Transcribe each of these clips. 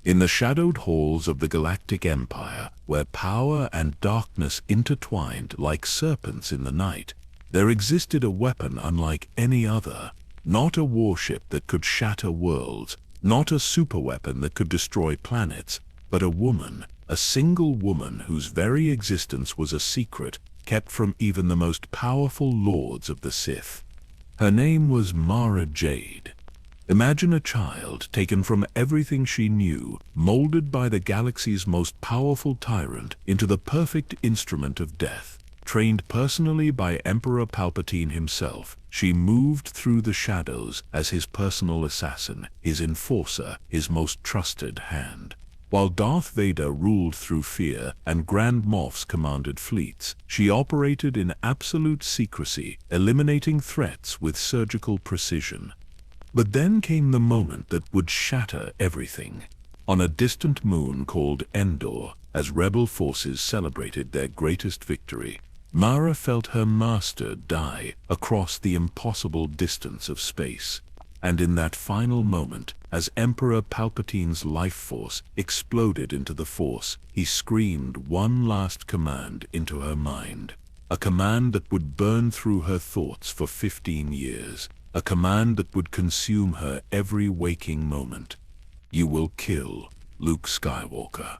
In the shadowed halls of the Galactic Empire, where power and darkness intertwined like serpents in the night, there existed a weapon unlike any other. Not a warship that could shatter worlds, not a superweapon that could destroy planets, but a woman, a single woman whose very existence was a secret, kept from even the most powerful lords of the Sith. Her name was Mara Jade. Imagine a child taken from everything she knew, molded by the galaxy's most powerful tyrant into the perfect instrument of death. Trained personally by Emperor Palpatine himself, she moved through the shadows as his personal assassin, his enforcer, his most trusted hand. While Darth Vader ruled through fear and Grand Moffs commanded fleets, she operated in absolute secrecy, eliminating threats with surgical precision. But then came the moment that would shatter everything. On a distant moon called Endor, as rebel forces celebrated their greatest victory, Mara felt her master die across the impossible distance of space. And in that final moment, as Emperor Palpatine's life force exploded into the Force, he screamed one last command into her mind. A command that would burn through her thoughts for 15 years. A command that would consume her every waking moment. You will kill Luke Skywalker.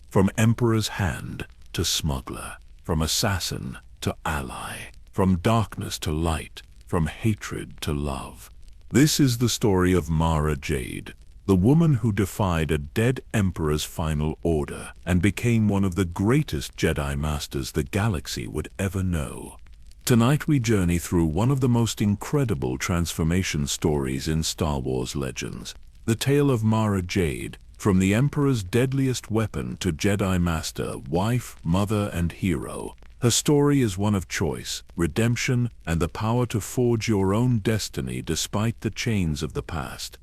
From Emperor's hand to smuggler, from assassin to ally, from darkness to light, from hatred to love. This is the story of Mara Jade, the woman who defied a dead Emperor's final order and became one of the greatest Jedi Masters the galaxy would ever know. Tonight we journey through one of the most incredible transformation stories in Star Wars legends, the tale of Mara Jade, from the Emperor's deadliest weapon to Jedi Master, wife, mother, and hero. Her story is one of choice, redemption, and the power to forge your own destiny despite the chains of the past.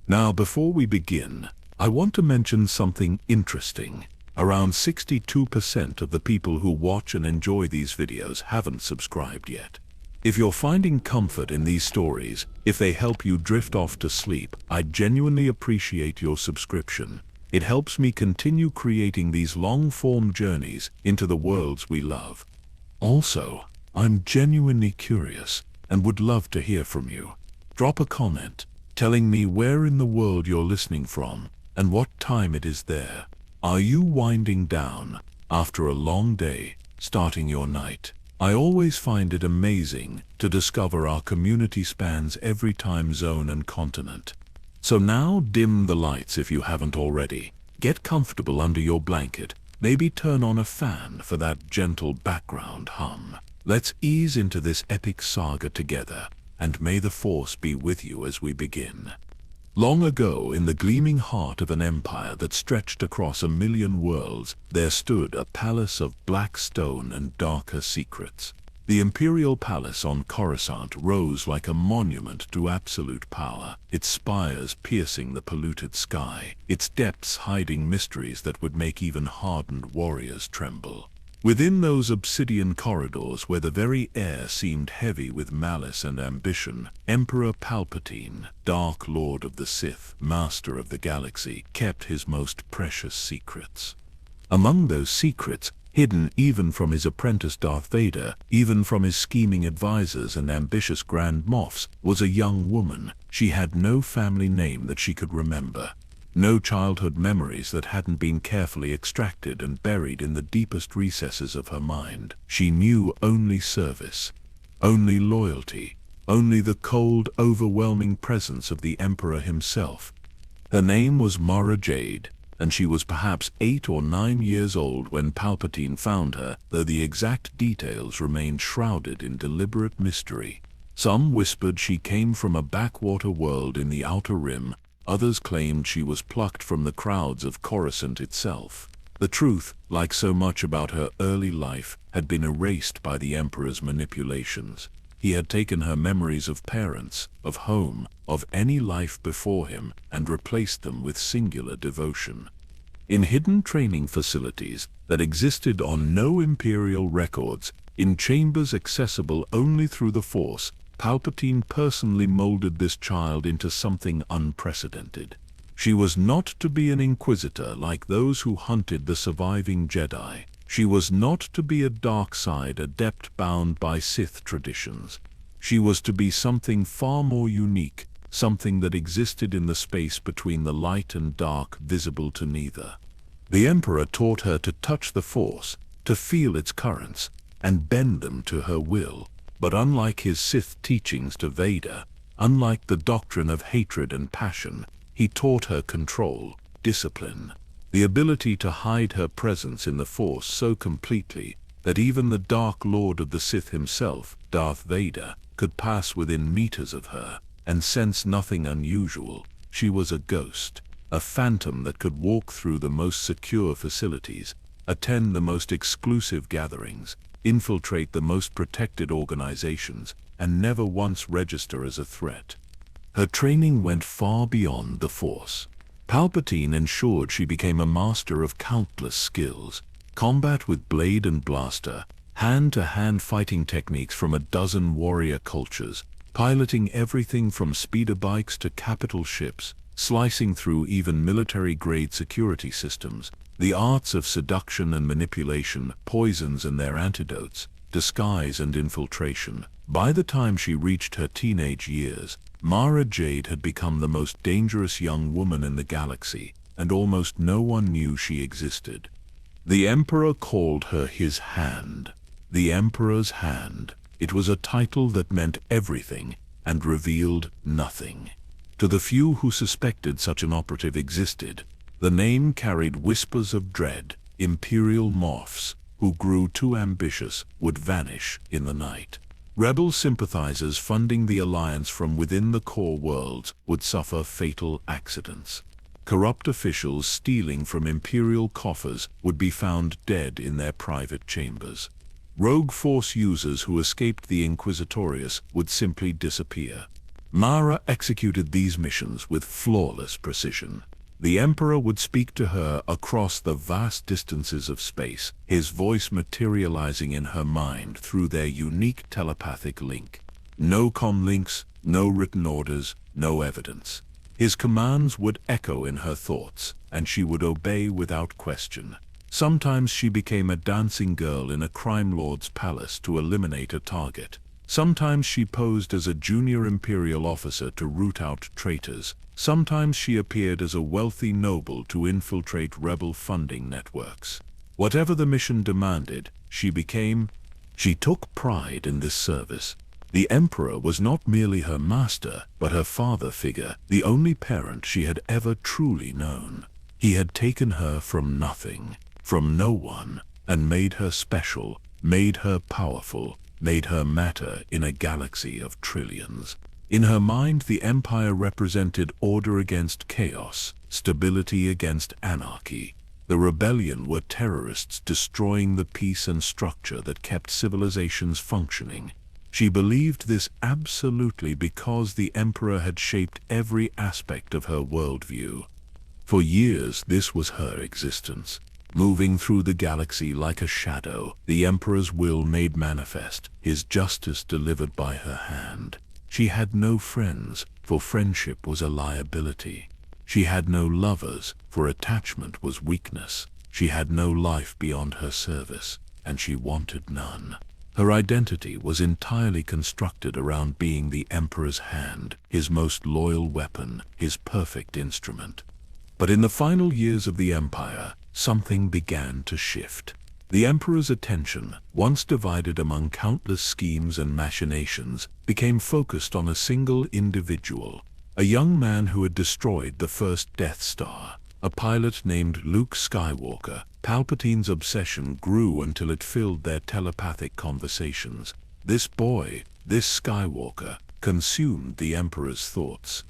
Now, before we begin, I want to mention something interesting. Around 62% of the people who watch and enjoy these videos haven't subscribed yet. If you're finding comfort in these stories, if they help you drift off to sleep, I genuinely appreciate your subscription. It helps me continue creating these long-form journeys into the worlds we love. Also, I'm genuinely curious and would love to hear from you. Drop a comment telling me where in the world you're listening from and what time it is there. Are you winding down after a long day, starting your night? I always find it amazing to discover our community spans every time zone and continent. So now dim the lights if you haven't already. Get comfortable under your blanket, maybe turn on a fan for that gentle background hum. Let's ease into this epic saga together, and may the Force be with you as we begin. Long ago, in the gleaming heart of an empire that stretched across 1,000,000 worlds, there stood a palace of black stone and darker secrets. The imperial palace on Coruscant rose like a monument to absolute power, its spires piercing the polluted sky, its depths hiding mysteries that would make even hardened warriors tremble. Within those obsidian corridors where the very air seemed heavy with malice and ambition, Emperor Palpatine, Dark Lord of the Sith, Master of the Galaxy, kept his most precious secrets. Among those secrets, hidden even from his apprentice Darth Vader, even from his scheming advisors and ambitious Grand Moffs, was a young woman. She had no family name that she could remember. No childhood memories that hadn't been carefully extracted and buried in the deepest recesses of her mind. She knew only service, only loyalty, only the cold, overwhelming presence of the Emperor himself. Her name was Mara Jade, and she was perhaps 8 or 9 years old when Palpatine found her, though the exact details remained shrouded in deliberate mystery. Some whispered she came from a backwater world in the Outer Rim. Others claimed she was plucked from the crowds of Coruscant itself. The truth, like so much about her early life, had been erased by the Emperor's manipulations. He had taken her memories of parents, of home, of any life before him, and replaced them with singular devotion. In hidden training facilities that existed on no imperial records, in chambers accessible only through the Force, Palpatine personally molded this child into something unprecedented. She was not to be an inquisitor like those who hunted the surviving Jedi. She was not to be a dark side adept bound by Sith traditions. She was to be something far more unique, something that existed in the space between the light and dark, visible to neither. The Emperor taught her to touch the Force, to feel its currents, and bend them to her will. But unlike his Sith teachings to Vader, unlike the doctrine of hatred and passion, he taught her control, discipline, the ability to hide her presence in the Force so completely that even the Dark Lord of the Sith himself, Darth Vader, could pass within meters of her and sense nothing unusual. She was a ghost, a phantom that could walk through the most secure facilities, attend the most exclusive gatherings, infiltrate the most protected organizations, and never once register as a threat. Her training went far beyond the Force. Palpatine ensured she became a master of countless skills: combat with blade and blaster, hand-to-hand fighting techniques from a dozen warrior cultures, piloting everything from speeder bikes to capital ships, slicing through even military-grade security systems, the arts of seduction and manipulation, poisons and their antidotes, disguise and infiltration. By the time she reached her teenage years, Mara Jade had become the most dangerous young woman in the galaxy, and almost no one knew she existed. The Emperor called her his Hand. The Emperor's Hand. It was a title that meant everything and revealed nothing. To the few who suspected such an operative existed, the name carried whispers of dread. Imperial morphs, who grew too ambitious, would vanish in the night. Rebel sympathizers funding the Alliance from within the core worlds would suffer fatal accidents. Corrupt officials stealing from Imperial coffers would be found dead in their private chambers. Rogue Force users who escaped the Inquisitorius would simply disappear. Mara executed these missions with flawless precision. The Emperor would speak to her across the vast distances of space, his voice materializing in her mind through their unique telepathic link. No comlinks, no written orders, no evidence. His commands would echo in her thoughts, and she would obey without question. Sometimes she became a dancing girl in a crime lord's palace to eliminate a target. Sometimes she posed as a junior Imperial officer to root out traitors. Sometimes she appeared as a wealthy noble to infiltrate rebel funding networks. Whatever the mission demanded, she became. She took pride in this service. The Emperor was not merely her master, but her father figure, the only parent she had ever truly known. He had taken her from nothing, from no one, and made her special, made her powerful, made her matter in a galaxy of trillions. In her mind, the Empire represented order against chaos, stability against anarchy. The rebellion were terrorists destroying the peace and structure that kept civilizations functioning. She believed this absolutely because the Emperor had shaped every aspect of her worldview. For years, this was her existence. Moving through the galaxy like a shadow, the Emperor's will made manifest, his justice delivered by her hand. She had no friends, for friendship was a liability. She had no lovers, for attachment was weakness. She had no life beyond her service, and she wanted none. Her identity was entirely constructed around being the Emperor's hand, his most loyal weapon, his perfect instrument. But in the final years of the Empire, something began to shift. The Emperor's attention, once divided among countless schemes and machinations, became focused on a single individual, a young man who had destroyed the first Death Star, a pilot named Luke Skywalker. Palpatine's obsession grew until it filled their telepathic conversations. This boy, this Skywalker, consumed the Emperor's thoughts.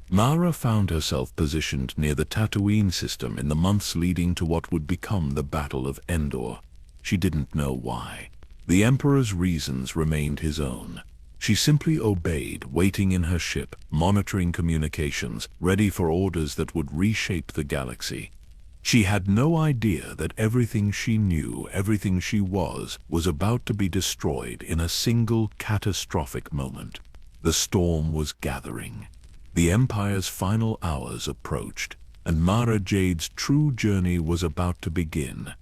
Mara found herself positioned near the Tatooine system in the months leading to what would become the Battle of Endor. She didn't know why. The Emperor's reasons remained his own. She simply obeyed, waiting in her ship, monitoring communications, ready for orders that would reshape the galaxy. She had no idea that everything she knew, everything she was about to be destroyed in a single catastrophic moment. The storm was gathering. The Empire's final hours approached. and Mara Jade's true journey was about to begin.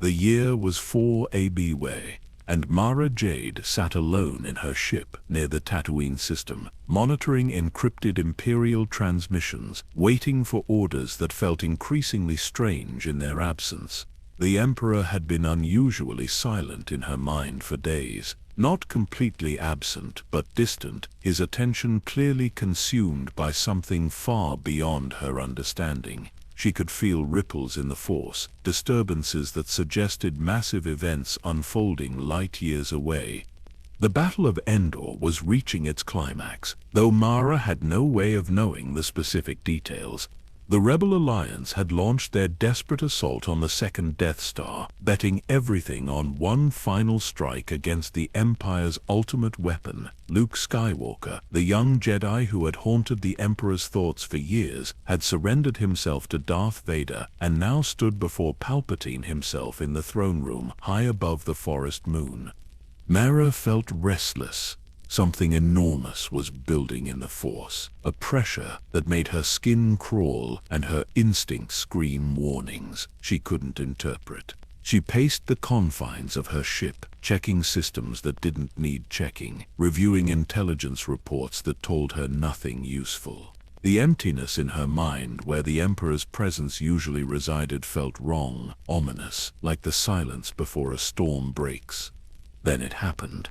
The year was 4 AB way, and Mara Jade sat alone in her ship near the Tatooine system, monitoring encrypted Imperial transmissions, waiting for orders that felt increasingly strange in their absence. The Emperor had been unusually silent in her mind for days, not completely absent but distant, his attention clearly consumed by something far beyond her understanding. She could feel ripples in the Force, disturbances that suggested massive events unfolding light years away. The Battle of Endor was reaching its climax, though Mara had no way of knowing the specific details. The Rebel Alliance had launched their desperate assault on the second Death Star, betting everything on one final strike against the Empire's ultimate weapon. Luke Skywalker, the young Jedi who had haunted the Emperor's thoughts for years, had surrendered himself to Darth Vader and now stood before Palpatine himself in the throne room high above the forest moon. Mara felt restless. Something enormous was building in the Force, a pressure that made her skin crawl and her instincts scream warnings she couldn't interpret. She paced the confines of her ship, checking systems that didn't need checking, reviewing intelligence reports that told her nothing useful. The emptiness in her mind where the Emperor's presence usually resided felt wrong, ominous, like the silence before a storm breaks. Then it happened.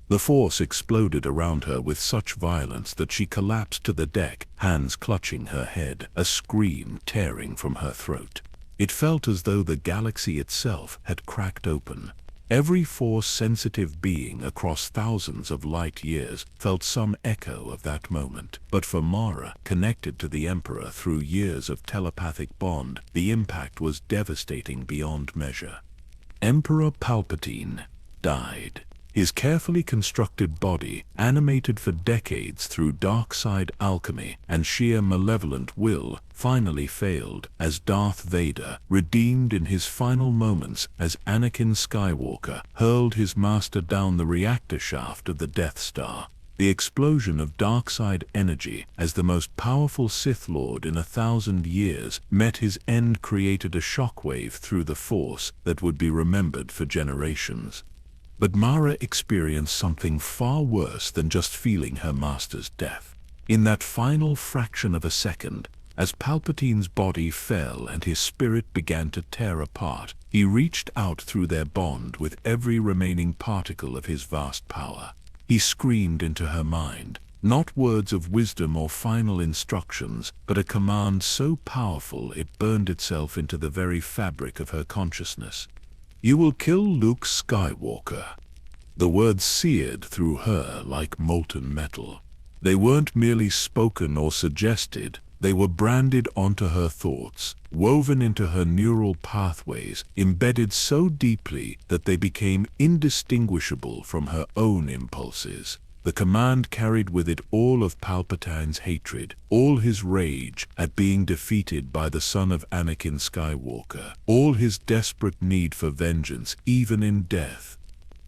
The Force exploded around her with such violence that she collapsed to the deck, hands clutching her head, a scream tearing from her throat. It felt as though the galaxy itself had cracked open. Every Force-sensitive being across thousands of light years felt some echo of that moment. But for Mara, connected to the Emperor through years of telepathic bond, the impact was devastating beyond measure. Emperor Palpatine died. His carefully constructed body, animated for decades through dark side alchemy and sheer malevolent will, finally failed as Darth Vader, redeemed in his final moments as Anakin Skywalker, hurled his master down the reactor shaft of the Death Star. The explosion of dark side energy, as the most powerful Sith Lord in 1,000 years, met his end, created a shockwave through the Force that would be remembered for generations. But Mara experienced something far worse than just feeling her master's death. In that final fraction of a second, as Palpatine's body fell and his spirit began to tear apart, he reached out through their bond with every remaining particle of his vast power. He screamed into her mind, not words of wisdom or final instructions, but a command so powerful it burned itself into the very fabric of her consciousness. "You will kill Luke Skywalker." The words seared through her like molten metal. They weren't merely spoken or suggested, they were branded onto her thoughts, woven into her neural pathways, embedded so deeply that they became indistinguishable from her own impulses. The command carried with it all of Palpatine's hatred, all his rage at being defeated by the son of Anakin Skywalker, all his desperate need for vengeance, even in death.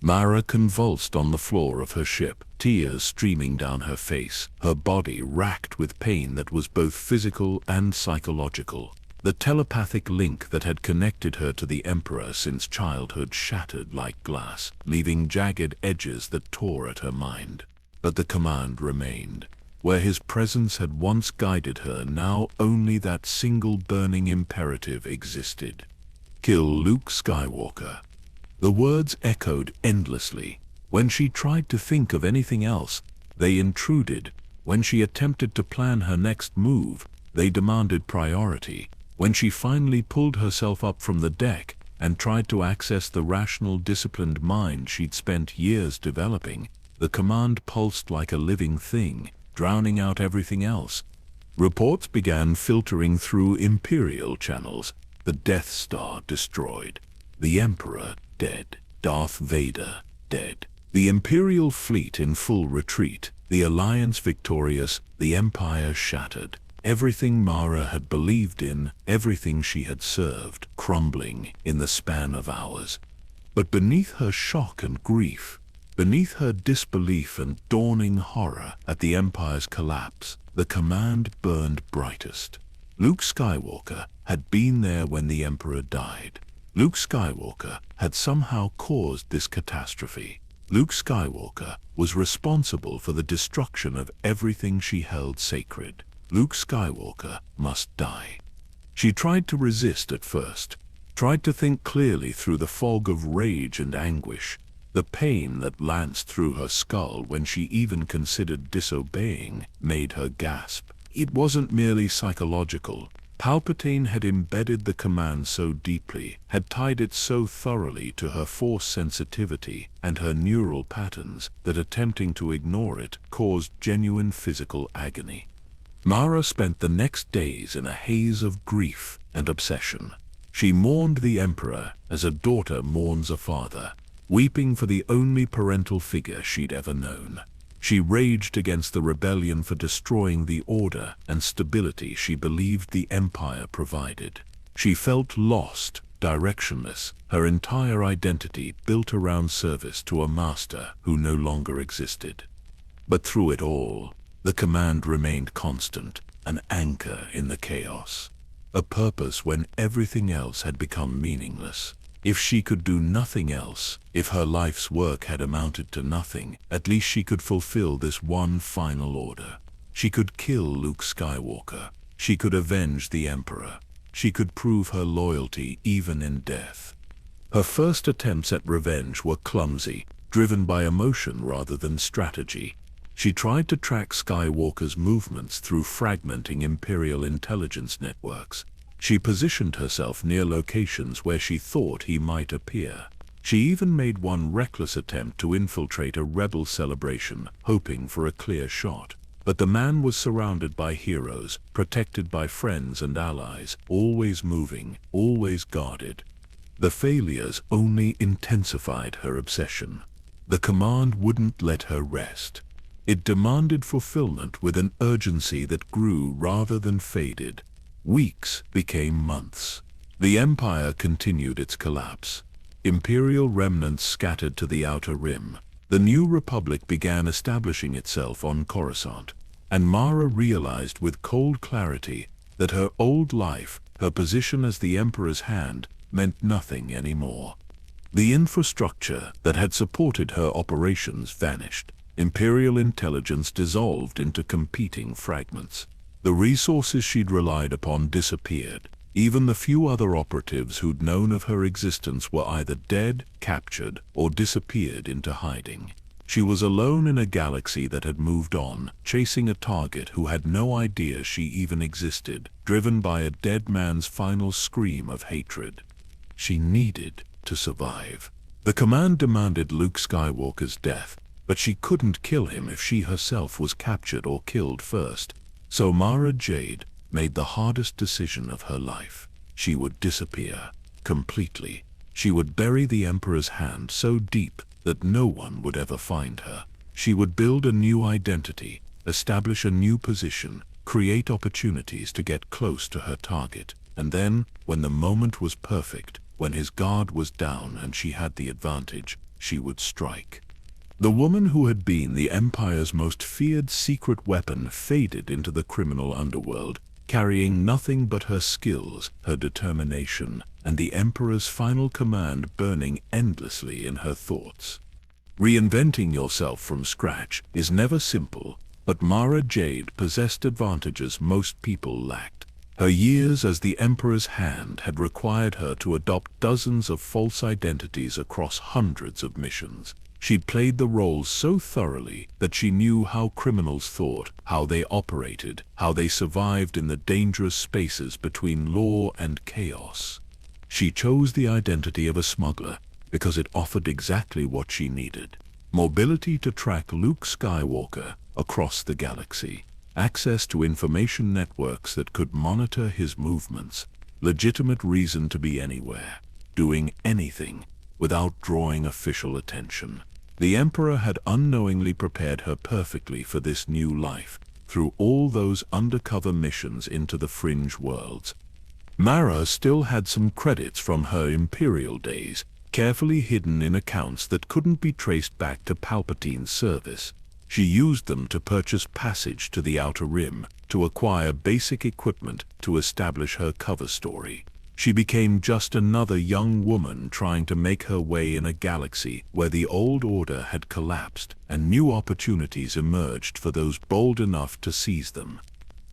Mara convulsed on the floor of her ship, tears streaming down her face, her body racked with pain that was both physical and psychological. The telepathic link that had connected her to the Emperor since childhood shattered like glass, leaving jagged edges that tore at her mind. But the command remained. Where his presence had once guided her, now only that single burning imperative existed. "Kill Luke Skywalker." The words echoed endlessly. When she tried to think of anything else, they intruded. When she attempted to plan her next move, they demanded priority. When she finally pulled herself up from the deck and tried to access the rational, disciplined mind she'd spent years developing, the command pulsed like a living thing, drowning out everything else. Reports began filtering through Imperial channels. The Death Star destroyed. The Emperor dead. Darth Vader dead. The Imperial fleet in full retreat. The Alliance victorious. The Empire shattered. Everything Mara had believed in, everything she had served, crumbling in the span of hours. But beneath her shock and grief, beneath her disbelief and dawning horror at the Empire's collapse, the command burned brightest. Luke Skywalker had been there when the Emperor died. Luke Skywalker had somehow caused this catastrophe. Luke Skywalker was responsible for the destruction of everything she held sacred. Luke Skywalker must die. She tried to resist at first, tried to think clearly through the fog of rage and anguish. The pain that lanced through her skull when she even considered disobeying made her gasp. It wasn't merely psychological. Palpatine had embedded the command so deeply, had tied it so thoroughly to her force sensitivity and her neural patterns that attempting to ignore it caused genuine physical agony. Mara spent the next days in a haze of grief and obsession. She mourned the Emperor as a daughter mourns a father, weeping for the only parental figure she'd ever known. She raged against the rebellion for destroying the order and stability she believed the Empire provided. She felt lost, directionless, her entire identity built around service to a master who no longer existed. But through it all, the command remained constant, an anchor in the chaos, a purpose when everything else had become meaningless. If she could do nothing else, if her life's work had amounted to nothing, at least she could fulfill this one final order. She could kill Luke Skywalker. She could avenge the Emperor. She could prove her loyalty even in death. Her first attempts at revenge were clumsy, driven by emotion rather than strategy. She tried to track Skywalker's movements through fragmenting Imperial intelligence networks. She positioned herself near locations where she thought he might appear. She even made one reckless attempt to infiltrate a rebel celebration, hoping for a clear shot. But the man was surrounded by heroes, protected by friends and allies, always moving, always guarded. The failures only intensified her obsession. The command wouldn't let her rest. It demanded fulfillment with an urgency that grew rather than faded. Weeks became months. The Empire continued its collapse. Imperial remnants scattered to the outer rim. The new republic began establishing itself on Coruscant, and Mara realized with cold clarity that her old life, her position as the Emperor's hand, meant nothing anymore. The infrastructure that had supported her operations vanished. Imperial intelligence dissolved into competing fragments. The resources she'd relied upon disappeared. Even the few other operatives who'd known of her existence were either dead, captured, or disappeared into hiding. She was alone in a galaxy that had moved on, chasing a target who had no idea she even existed, driven by a dead man's final scream of hatred. She needed to survive. The command demanded Luke Skywalker's death, but she couldn't kill him if she herself was captured or killed first. So Mara Jade made the hardest decision of her life. She would disappear completely. She would bury the Emperor's hand so deep that no one would ever find her. She would build a new identity, establish a new position, create opportunities to get close to her target. And then, when the moment was perfect, when his guard was down and she had the advantage, she would strike. The woman who had been the Empire's most feared secret weapon faded into the criminal underworld, carrying nothing but her skills, her determination, and the Emperor's final command burning endlessly in her thoughts. Reinventing yourself from scratch is never simple, but Mara Jade possessed advantages most people lacked. Her years as the Emperor's hand had required her to adopt dozens of false identities across hundreds of missions. She'd played the roles so thoroughly that she knew how criminals thought, how they operated, how they survived in the dangerous spaces between law and chaos. She chose the identity of a smuggler because it offered exactly what she needed: mobility to track Luke Skywalker across the galaxy, access to information networks that could monitor his movements, legitimate reason to be anywhere, doing anything without drawing official attention. The Emperor had unknowingly prepared her perfectly for this new life, through all those undercover missions into the fringe worlds. Mara still had some credits from her Imperial days, carefully hidden in accounts that couldn't be traced back to Palpatine's service. She used them to purchase passage to the Outer Rim, to acquire basic equipment to establish her cover story. She became just another young woman trying to make her way in a galaxy where the old order had collapsed and new opportunities emerged for those bold enough to seize them.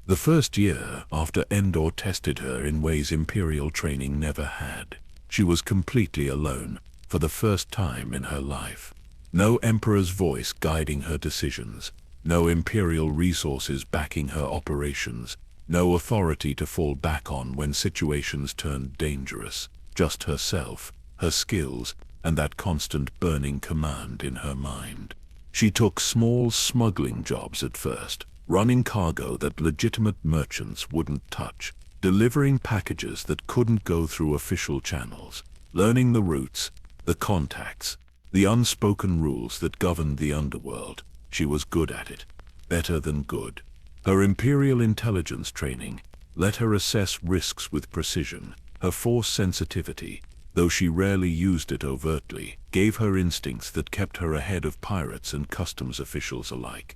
The first year after Endor tested her in ways Imperial training never had, she was completely alone for the first time in her life. No Emperor's voice guiding her decisions, no Imperial resources backing her operations, no authority to fall back on when situations turned dangerous. Just herself, her skills, and that constant burning command in her mind. She took small smuggling jobs at first, running cargo that legitimate merchants wouldn't touch, delivering packages that couldn't go through official channels, learning the routes, the contacts, the unspoken rules that governed the underworld. She was good at it, better than good. Her Imperial intelligence training let her assess risks with precision. Her force sensitivity, though she rarely used it overtly, gave her instincts that kept her ahead of pirates and customs officials alike.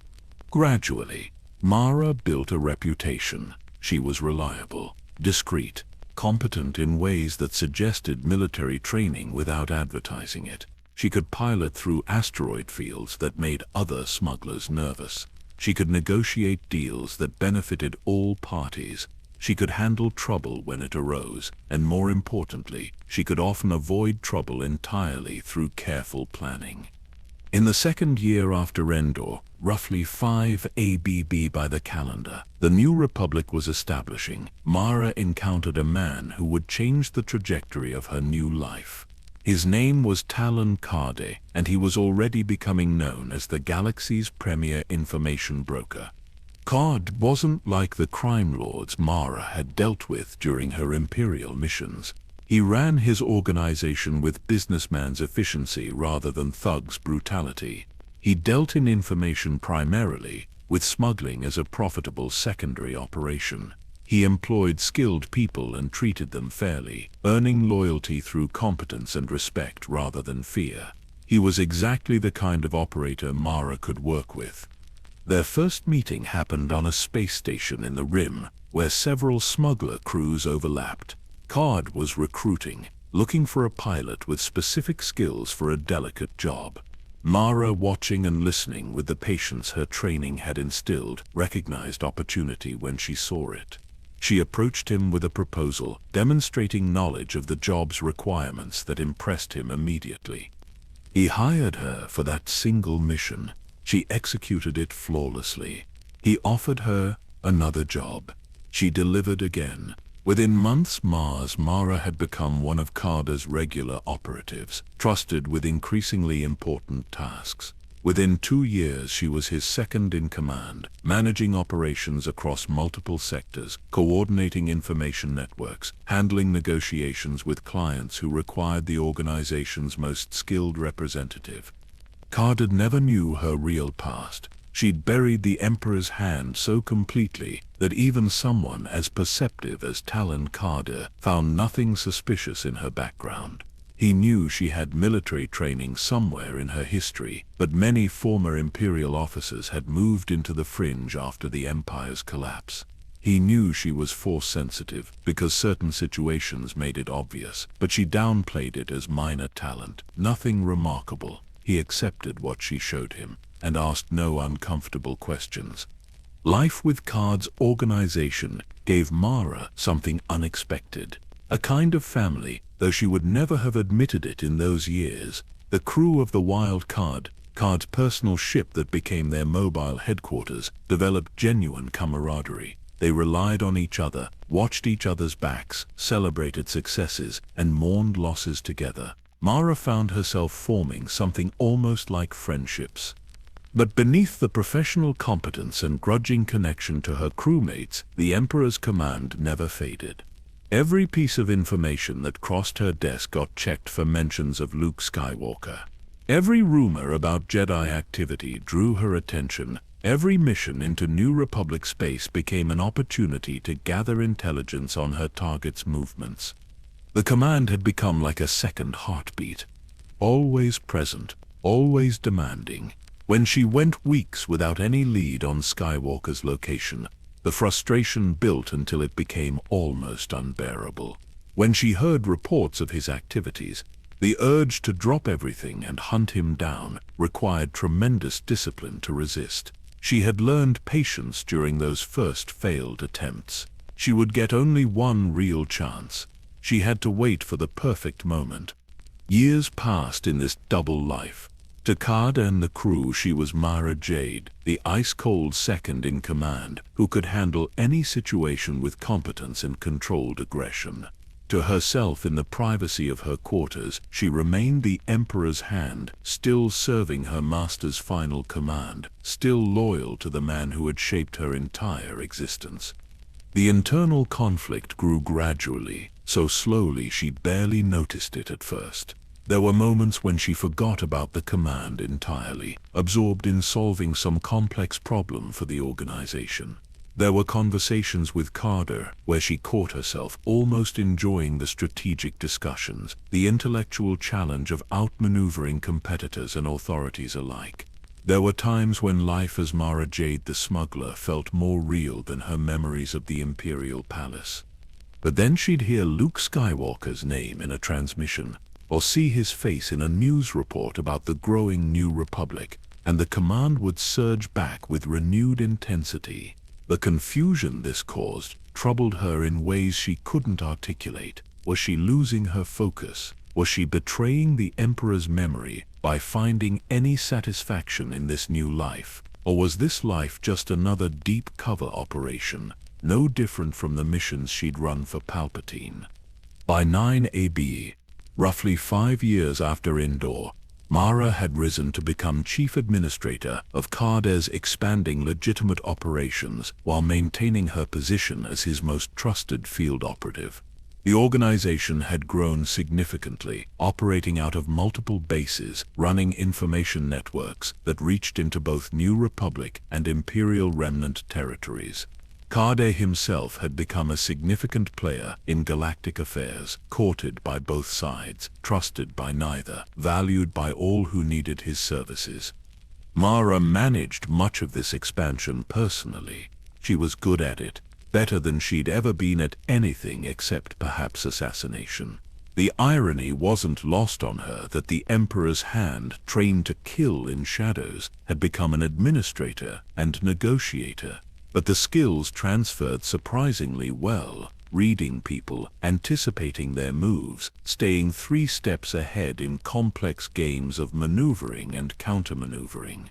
Gradually, Mara built a reputation. She was reliable, discreet, competent in ways that suggested military training without advertising it. She could pilot through asteroid fields that made other smugglers nervous. She could negotiate deals that benefited all parties. She could handle trouble when it arose, and more importantly, she could often avoid trouble entirely through careful planning. In the second year after Endor, roughly 5 ABB by the calendar, the New Republic was establishing. Mara encountered a man who would change the trajectory of her new life. His name was Talon Karde, and he was already becoming known as the galaxy's premier information broker. Card wasn't like the crime lords Mara had dealt with during her Imperial missions. He ran his organization with businessman's efficiency rather than thug's brutality. He dealt in information primarily, with smuggling as a profitable secondary operation. He employed skilled people and treated them fairly, earning loyalty through competence and respect rather than fear. He was exactly the kind of operator Mara could work with. Their first meeting happened on a space station in the Rim, where several smuggler crews overlapped. Card was recruiting, looking for a pilot with specific skills for a delicate job. Mara, watching and listening with the patience her training had instilled, recognized opportunity when she saw it. She approached him with a proposal, demonstrating knowledge of the job's requirements that impressed him immediately. He hired her for that single mission. She executed it flawlessly. He offered her another job. She delivered again. Within months, Mara had become one of Carter's regular operatives, trusted with increasingly important tasks. Within 2 years, she was his second in command, managing operations across multiple sectors, coordinating information networks, handling negotiations with clients who required the organization's most skilled representative. Carter never knew her real past. She'd buried the Emperor's hand so completely that even someone as perceptive as Talon Carter found nothing suspicious in her background. He knew she had military training somewhere in her history, but many former Imperial officers had moved into the fringe after the Empire's collapse. He knew she was force-sensitive because certain situations made it obvious, but she downplayed it as minor talent, nothing remarkable. He accepted what she showed him and asked no uncomfortable questions. Life with Card's organization gave Mara something unexpected. A kind of family, though she would never have admitted it in those years. The crew of the Wild Card's personal ship that became their mobile headquarters developed genuine camaraderie. They relied on each other, watched each other's backs, celebrated successes, and mourned losses together. Mara found herself forming something almost like friendships. But beneath the professional competence and grudging connection to her crewmates, the Emperor's command never faded. Every piece of information that crossed her desk got checked for mentions of Luke Skywalker. Every rumor about Jedi activity drew her attention. Every mission into New Republic space became an opportunity to gather intelligence on her target's movements. The command had become like a second heartbeat, always present, always demanding. When she went weeks without any lead on Skywalker's location, the frustration built until it became almost unbearable. When she heard reports of his activities, the urge to drop everything and hunt him down required tremendous discipline to resist. She had learned patience during those first failed attempts. She would get only one real chance. She had to wait for the perfect moment. Years passed in this double life. To Carter and the crew, she was Mara Jade, the ice-cold second in command, who could handle any situation with competence and controlled aggression. To herself, in the privacy of her quarters, she remained the Emperor's hand, still serving her master's final command, still loyal to the man who had shaped her entire existence. The internal conflict grew gradually, so slowly she barely noticed it at first. There were moments when she forgot about the command entirely, absorbed in solving some complex problem for the organization. There were conversations with Carter where she caught herself almost enjoying the strategic discussions, the intellectual challenge of outmaneuvering competitors and authorities alike. There were times when life as Mara Jade the smuggler felt more real than her memories of the Imperial Palace. But then she'd hear Luke Skywalker's name in a transmission, or see his face in a news report about the growing New Republic, and the command would surge back with renewed intensity. The confusion this caused troubled her in ways she couldn't articulate. Was she losing her focus? Was she betraying the Emperor's memory by finding any satisfaction in this new life? Or was this life just another deep cover operation, no different from the missions she'd run for Palpatine? By 9 AB, roughly 5 years after Endor, Mara had risen to become chief administrator of Carter's expanding legitimate operations while maintaining her position as his most trusted field operative. The organization had grown significantly, operating out of multiple bases, running information networks that reached into both New Republic and Imperial Remnant territories. Carter himself had become a significant player in galactic affairs, courted by both sides, trusted by neither, valued by all who needed his services. Mara managed much of this expansion personally. She was good at it, better than she'd ever been at anything except perhaps assassination. The irony wasn't lost on her that the Emperor's hand, trained to kill in shadows, had become an administrator and negotiator. But the skills transferred surprisingly well, reading people, anticipating their moves, staying 3 steps ahead in complex games of maneuvering and countermaneuvering.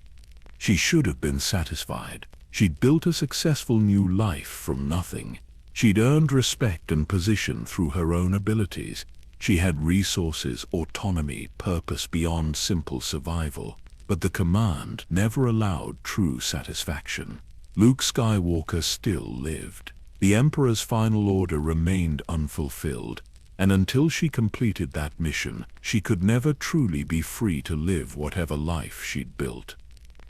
She should have been satisfied. She'd built a successful new life from nothing. She'd earned respect and position through her own abilities. She had resources, autonomy, purpose beyond simple survival. But the command never allowed true satisfaction. Luke Skywalker still lived. The Emperor's final order remained unfulfilled, and until she completed that mission, she could never truly be free to live whatever life she'd built.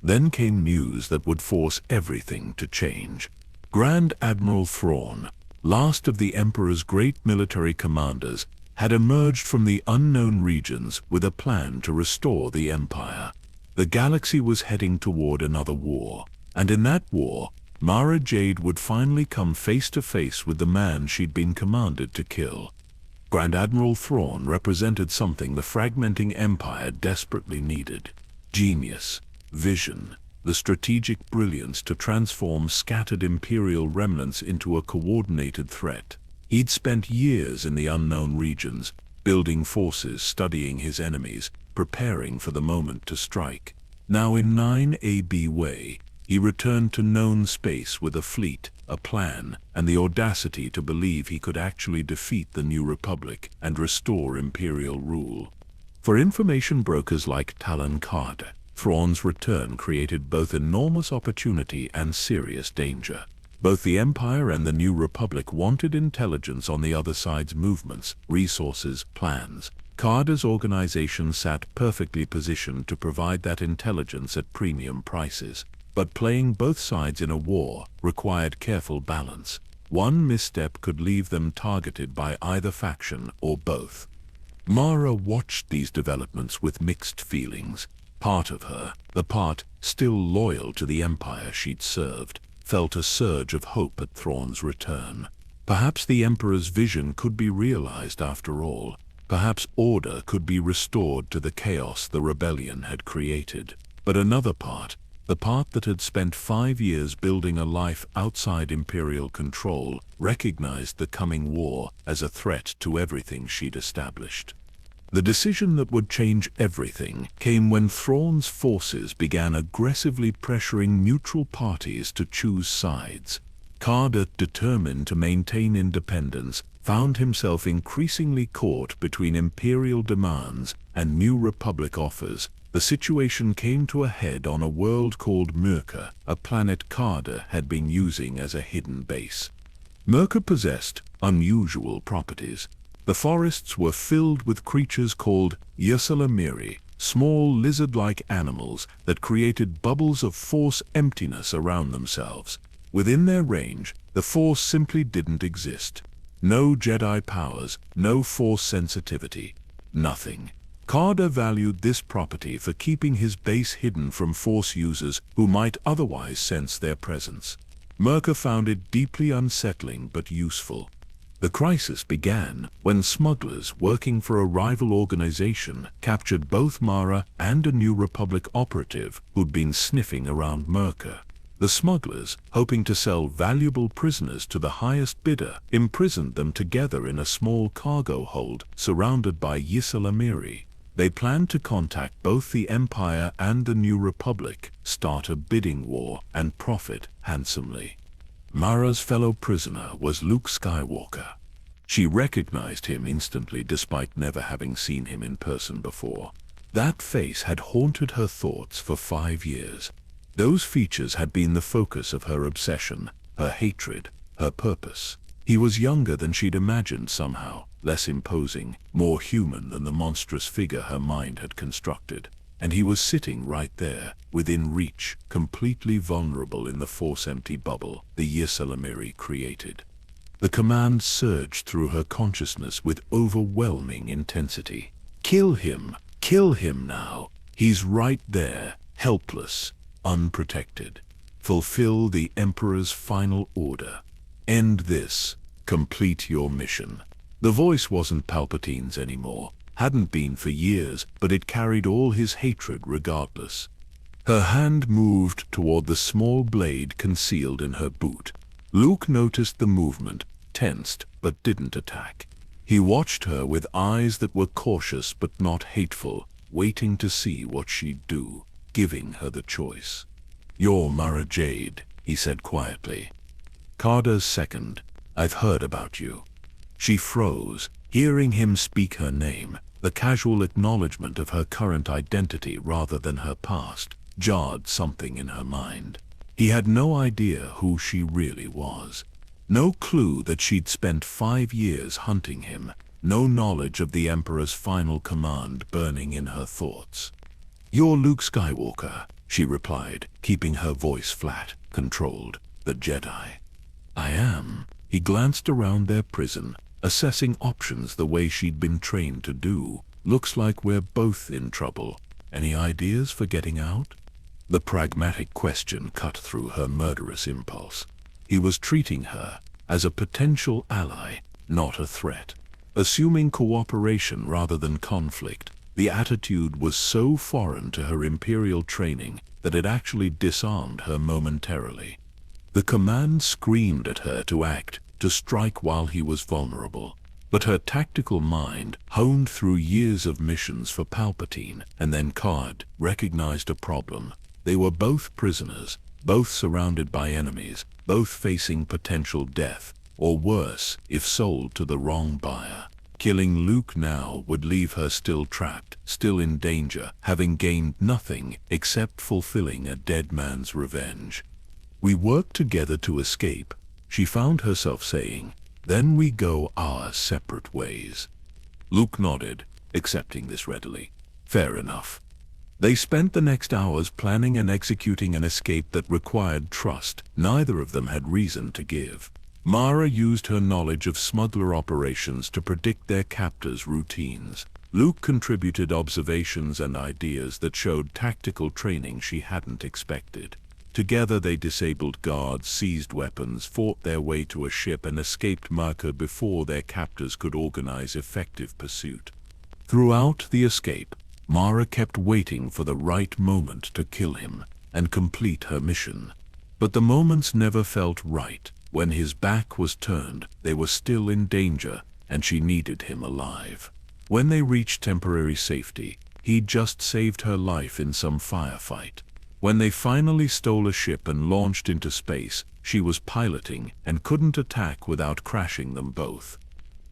Then came news that would force everything to change. Grand Admiral Thrawn, last of the Emperor's great military commanders, had emerged from the unknown regions with a plan to restore the Empire. The galaxy was heading toward another war. And in that war, Mara Jade would finally come face to face with the man she'd been commanded to kill. Grand Admiral Thrawn represented something the fragmenting Empire desperately needed: genius, vision, the strategic brilliance to transform scattered Imperial remnants into a coordinated threat. He'd spent years in the unknown regions, building forces, studying his enemies, preparing for the moment to strike. Now in 9 AB way, he returned to known space with a fleet, a plan, and the audacity to believe he could actually defeat the New Republic and restore Imperial rule. For information brokers like Talon Carter, Thrawn's return created both enormous opportunity and serious danger. Both the Empire and the New Republic wanted intelligence on the other side's movements, resources, plans. Carter's organization sat perfectly positioned to provide that intelligence at premium prices. But playing both sides in a war required careful balance. One misstep could leave them targeted by either faction or both. Mara watched these developments with mixed feelings. Part of her, the part still loyal to the empire she'd served, felt a surge of hope at Thrawn's return. Perhaps the Emperor's vision could be realized after all. Perhaps order could be restored to the chaos the rebellion had created. But another part, the part that had spent 5 years building a life outside Imperial control, recognized the coming war as a threat to everything she'd established. The decision that would change everything came when Thrawn's forces began aggressively pressuring neutral parties to choose sides. Carter, determined to maintain independence, found himself increasingly caught between Imperial demands and New Republic offers. The situation came to a head on a world called Myrka, a planet Carter had been using as a hidden base. Myrka possessed unusual properties. The forests were filled with creatures called Ysalamiri, small lizard-like animals that created bubbles of force emptiness around themselves. Within their range, the force simply didn't exist. No Jedi powers, no force sensitivity, nothing. Carter valued this property for keeping his base hidden from force users who might otherwise sense their presence. Myrka found it deeply unsettling but useful. The crisis began when smugglers working for a rival organization captured both Mara and a New Republic operative who'd been sniffing around Myrka. The smugglers, hoping to sell valuable prisoners to the highest bidder, imprisoned them together in a small cargo hold surrounded by Ysalamiri. They planned to contact both the Empire and the New Republic, start a bidding war, and profit handsomely. Mara's fellow prisoner was Luke Skywalker. She recognized him instantly despite never having seen him in person before. That face had haunted her thoughts for 5 years. Those features had been the focus of her obsession, her hatred, her purpose. He was younger than she'd imagined somehow, less imposing, more human than the monstrous figure her mind had constructed. And he was sitting right there, within reach, completely vulnerable in the force-empty bubble the Ysalamiri created. The command surged through her consciousness with overwhelming intensity. Kill him now. He's right there, helpless, unprotected. Fulfill the Emperor's final order. End this. Complete your mission. The voice wasn't Palpatine's anymore. Hadn't been for years, but it carried all his hatred regardless. Her hand moved toward the small blade concealed in her boot. Luke noticed the movement, tensed, but didn't attack. He watched her with eyes that were cautious but not hateful, waiting to see what she'd do, giving her the choice. "You're Mara Jade," he said quietly. Carter second. "I've heard about you." She froze, hearing him speak her name. The casual acknowledgement of her current identity rather than her past jarred something in her mind. He had no idea who she really was. No clue that she'd spent 5 years hunting him. No knowledge of the Emperor's final command burning in her thoughts. "You're Luke Skywalker," she replied, keeping her voice flat, controlled. "The Jedi." "I am." He glanced around their prison, assessing options the way she'd been trained to do. "Looks like we're both in trouble. Any ideas for getting out?" The pragmatic question cut through her murderous impulse. He was treating her as a potential ally, not a threat. Assuming cooperation rather than conflict, the attitude was so foreign to her Imperial training that it actually disarmed her momentarily. The command screamed at her to act, to strike while he was vulnerable. But her tactical mind, honed through years of missions for Palpatine and then Card, recognized a problem. They were both prisoners, both surrounded by enemies, both facing potential death, or worse, if sold to the wrong buyer. Killing Luke now would leave her still trapped, still in danger, having gained nothing except fulfilling a dead man's revenge. "We work together to escape," she found herself saying. "Then we go our separate ways." Luke nodded, accepting this readily. Fair enough. They spent the next hours planning and executing an escape that required trust neither of them had reason to give. Mara used her knowledge of smuggler operations to predict their captors' routines. Luke contributed observations and ideas that showed tactical training she hadn't expected. Together they disabled guards, seized weapons, fought their way to a ship, and escaped Marker before their captors could organize effective pursuit. Throughout the escape, Mara kept waiting for the right moment to kill him and complete her mission. But the moments never felt right. When his back was turned, they were still in danger, and she needed him alive. When they reached temporary safety, he'd just saved her life in some firefight. When they finally stole a ship and launched into space, she was piloting and couldn't attack without crashing them both.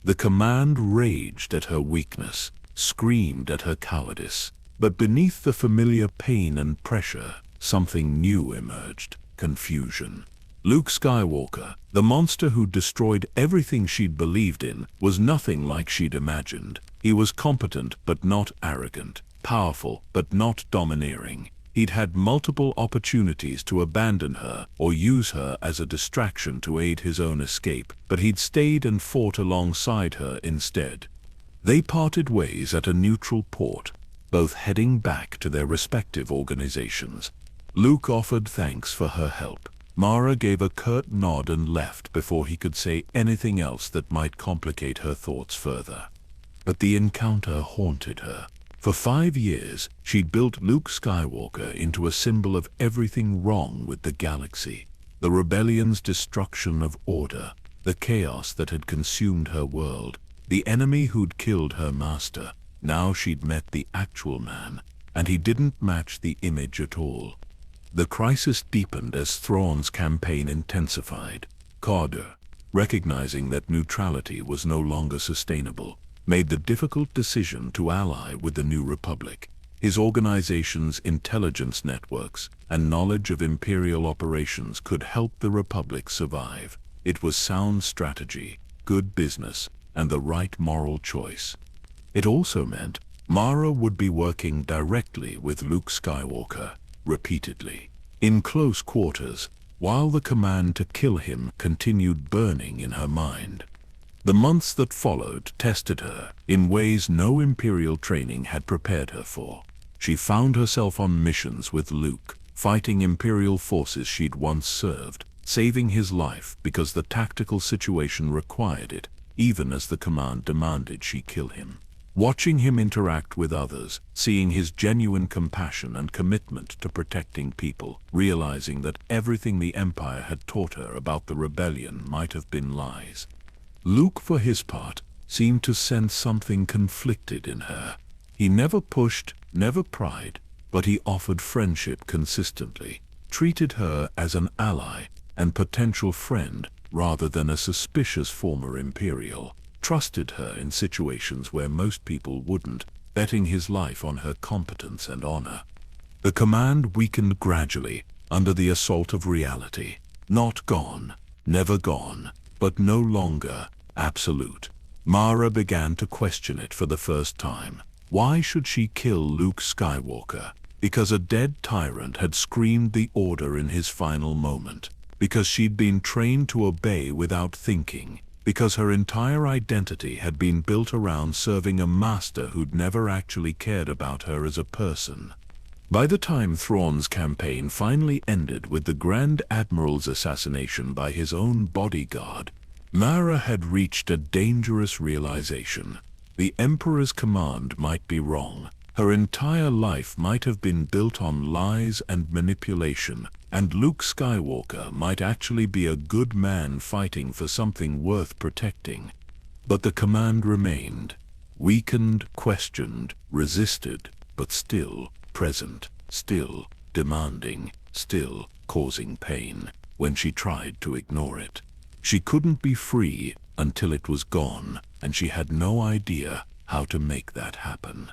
The command raged at her weakness, screamed at her cowardice. But beneath the familiar pain and pressure, something new emerged: confusion. Luke Skywalker, the monster who destroyed everything she'd believed in, was nothing like she'd imagined. He was competent but not arrogant, powerful but not domineering. He'd had multiple opportunities to abandon her or use her as a distraction to aid his own escape, but he'd stayed and fought alongside her instead. They parted ways at a neutral port, both heading back to their respective organizations. Luke offered thanks for her help. Mara gave a curt nod and left before he could say anything else that might complicate her thoughts further. But the encounter haunted her. For 5 years, she'd built Luke Skywalker into a symbol of everything wrong with the galaxy. The rebellion's destruction of order, the chaos that had consumed her world, the enemy who'd killed her master. Now she'd met the actual man, and he didn't match the image at all. The crisis deepened as Thrawn's campaign intensified. Carter, recognizing that neutrality was no longer sustainable, made the difficult decision to ally with the New Republic. His organization's intelligence networks and knowledge of Imperial operations could help the Republic survive. It was sound strategy, good business, and the right moral choice. It also meant Mara would be working directly with Luke Skywalker, repeatedly, in close quarters, while the command to kill him continued burning in her mind. The months that followed tested her in ways no Imperial training had prepared her for. She found herself on missions with Luke, fighting Imperial forces she'd once served, saving his life because the tactical situation required it, even as the command demanded she kill him. Watching him interact with others, seeing his genuine compassion and commitment to protecting people, realizing that everything the Empire had taught her about the rebellion might have been lies. Luke, for his part, seemed to sense something conflicted in her. He never pushed, never pried, but he offered friendship consistently, treated her as an ally and potential friend rather than a suspicious former Imperial, trusted her in situations where most people wouldn't, betting his life on her competence and honor. The command weakened gradually under the assault of reality. Not gone, never gone, but no longer absolute. Mara began to question it for the first time. Why should she kill Luke Skywalker? Because a dead tyrant had screamed the order in his final moment. Because she'd been trained to obey without thinking. Because her entire identity had been built around serving a master who'd never actually cared about her as a person. By the time Thrawn's campaign finally ended with the Grand Admiral's assassination by his own bodyguard, Mara had reached a dangerous realization. The Emperor's command might be wrong. Her entire life might have been built on lies and manipulation, and Luke Skywalker might actually be a good man fighting for something worth protecting. But the command remained, weakened, questioned, resisted, but still present, still demanding, still causing pain when she tried to ignore it. She couldn't be free until it was gone, and she had no idea how to make that happen.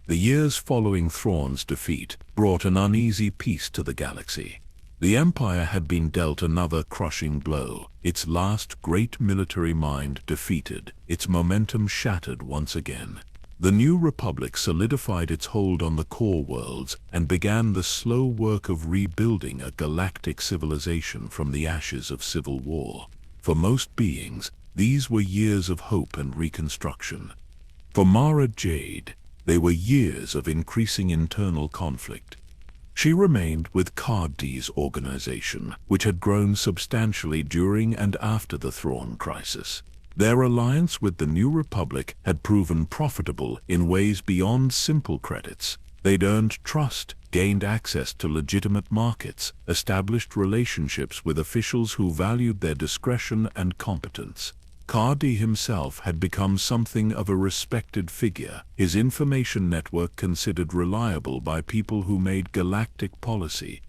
The years following Thrawn's defeat brought an uneasy peace to the galaxy. The Empire had been dealt another crushing blow, its last great military mind defeated, its momentum shattered once again. The New Republic solidified its hold on the core worlds and began the slow work of rebuilding a galactic civilization from the ashes of civil war. For most beings, these were years of hope and reconstruction. For Mara Jade, they were years of increasing internal conflict. She remained with Cardi's organization, which had grown substantially during and after the Thrawn crisis. Their alliance with the New Republic had proven profitable in ways beyond simple credits. They'd earned trust, gained access to legitimate markets, established relationships with officials who valued their discretion and competence. Cardi himself had become something of a respected figure, his information network considered reliable by people who made galactic policy.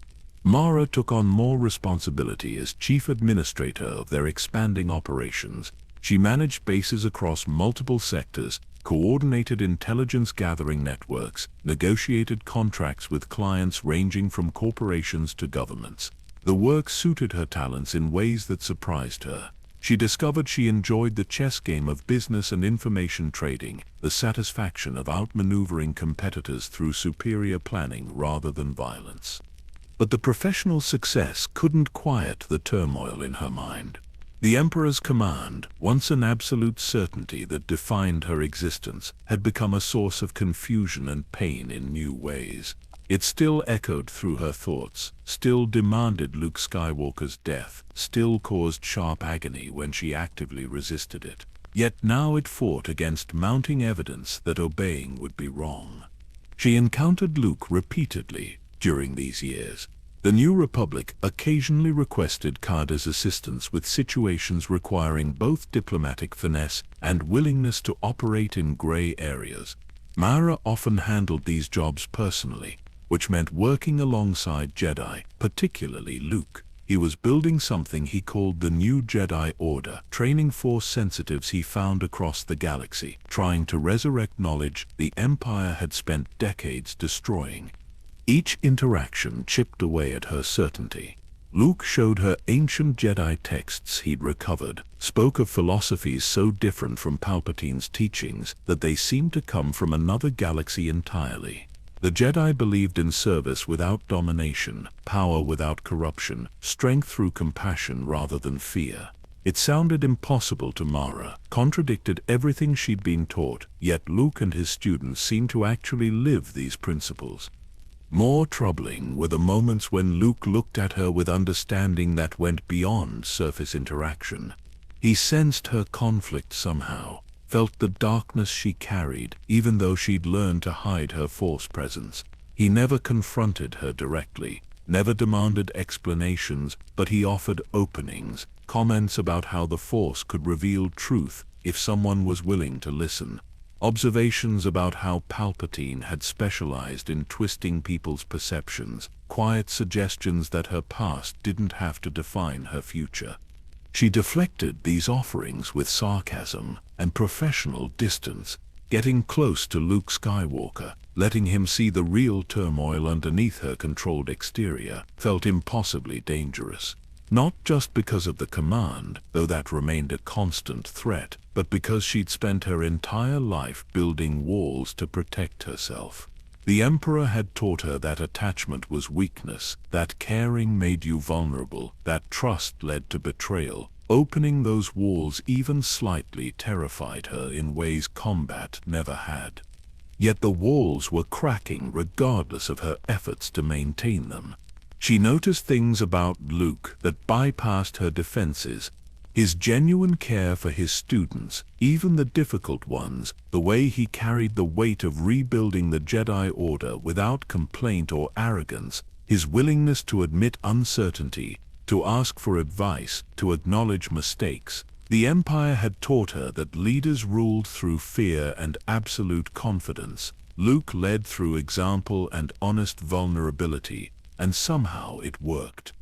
Mara took on more responsibility as chief administrator of their expanding operations. She managed bases across multiple sectors, coordinated intelligence gathering networks, negotiated contracts with clients ranging from corporations to governments. The work suited her talents in ways that surprised her. She discovered she enjoyed the chess game of business and information trading, the satisfaction of outmaneuvering competitors through superior planning rather than violence. But the professional success couldn't quiet the turmoil in her mind. The Emperor's command, once an absolute certainty that defined her existence, had become a source of confusion and pain in new ways. It still echoed through her thoughts, still demanded Luke Skywalker's death, still caused sharp agony when she actively resisted it. Yet now it fought against mounting evidence that obeying would be wrong. She encountered Luke repeatedly during these years. The New Republic occasionally requested Carter's assistance with situations requiring both diplomatic finesse and willingness to operate in gray areas. Mara often handled these jobs personally, which meant working alongside Jedi, particularly Luke. He was building something he called the New Jedi Order, training Force sensitives he found across the galaxy, trying to resurrect knowledge the Empire had spent decades destroying. Each interaction chipped away at her certainty. Luke showed her ancient Jedi texts he'd recovered, spoke of philosophies so different from Palpatine's teachings that they seemed to come from another galaxy entirely. The Jedi believed in service without domination, power without corruption, strength through compassion rather than fear. It sounded impossible to Mara, contradicted everything she'd been taught, yet Luke and his students seemed to actually live these principles. More troubling were the moments when Luke looked at her with understanding that went beyond surface interaction. He sensed her conflict somehow, felt the darkness she carried, even though she'd learned to hide her Force presence. He never confronted her directly, never demanded explanations, but he offered openings, comments about how the Force could reveal truth if someone was willing to listen. Observations about how Palpatine had specialized in twisting people's perceptions, quiet suggestions that her past didn't have to define her future. She deflected these offerings with sarcasm and professional distance, getting close to Luke Skywalker, letting him see the real turmoil underneath her controlled exterior, felt impossibly dangerous. Not just because of the command, though that remained a constant threat, but because she'd spent her entire life building walls to protect herself. The Emperor had taught her that attachment was weakness, that caring made you vulnerable, that trust led to betrayal. Opening those walls even slightly terrified her in ways combat never had. Yet the walls were cracking regardless of her efforts to maintain them. She noticed things about Luke that bypassed her defenses. His genuine care for his students, even the difficult ones, the way he carried the weight of rebuilding the Jedi Order without complaint or arrogance, his willingness to admit uncertainty, to ask for advice, to acknowledge mistakes. The Empire had taught her that leaders ruled through fear and absolute confidence. Luke led through example and honest vulnerability, and somehow it worked.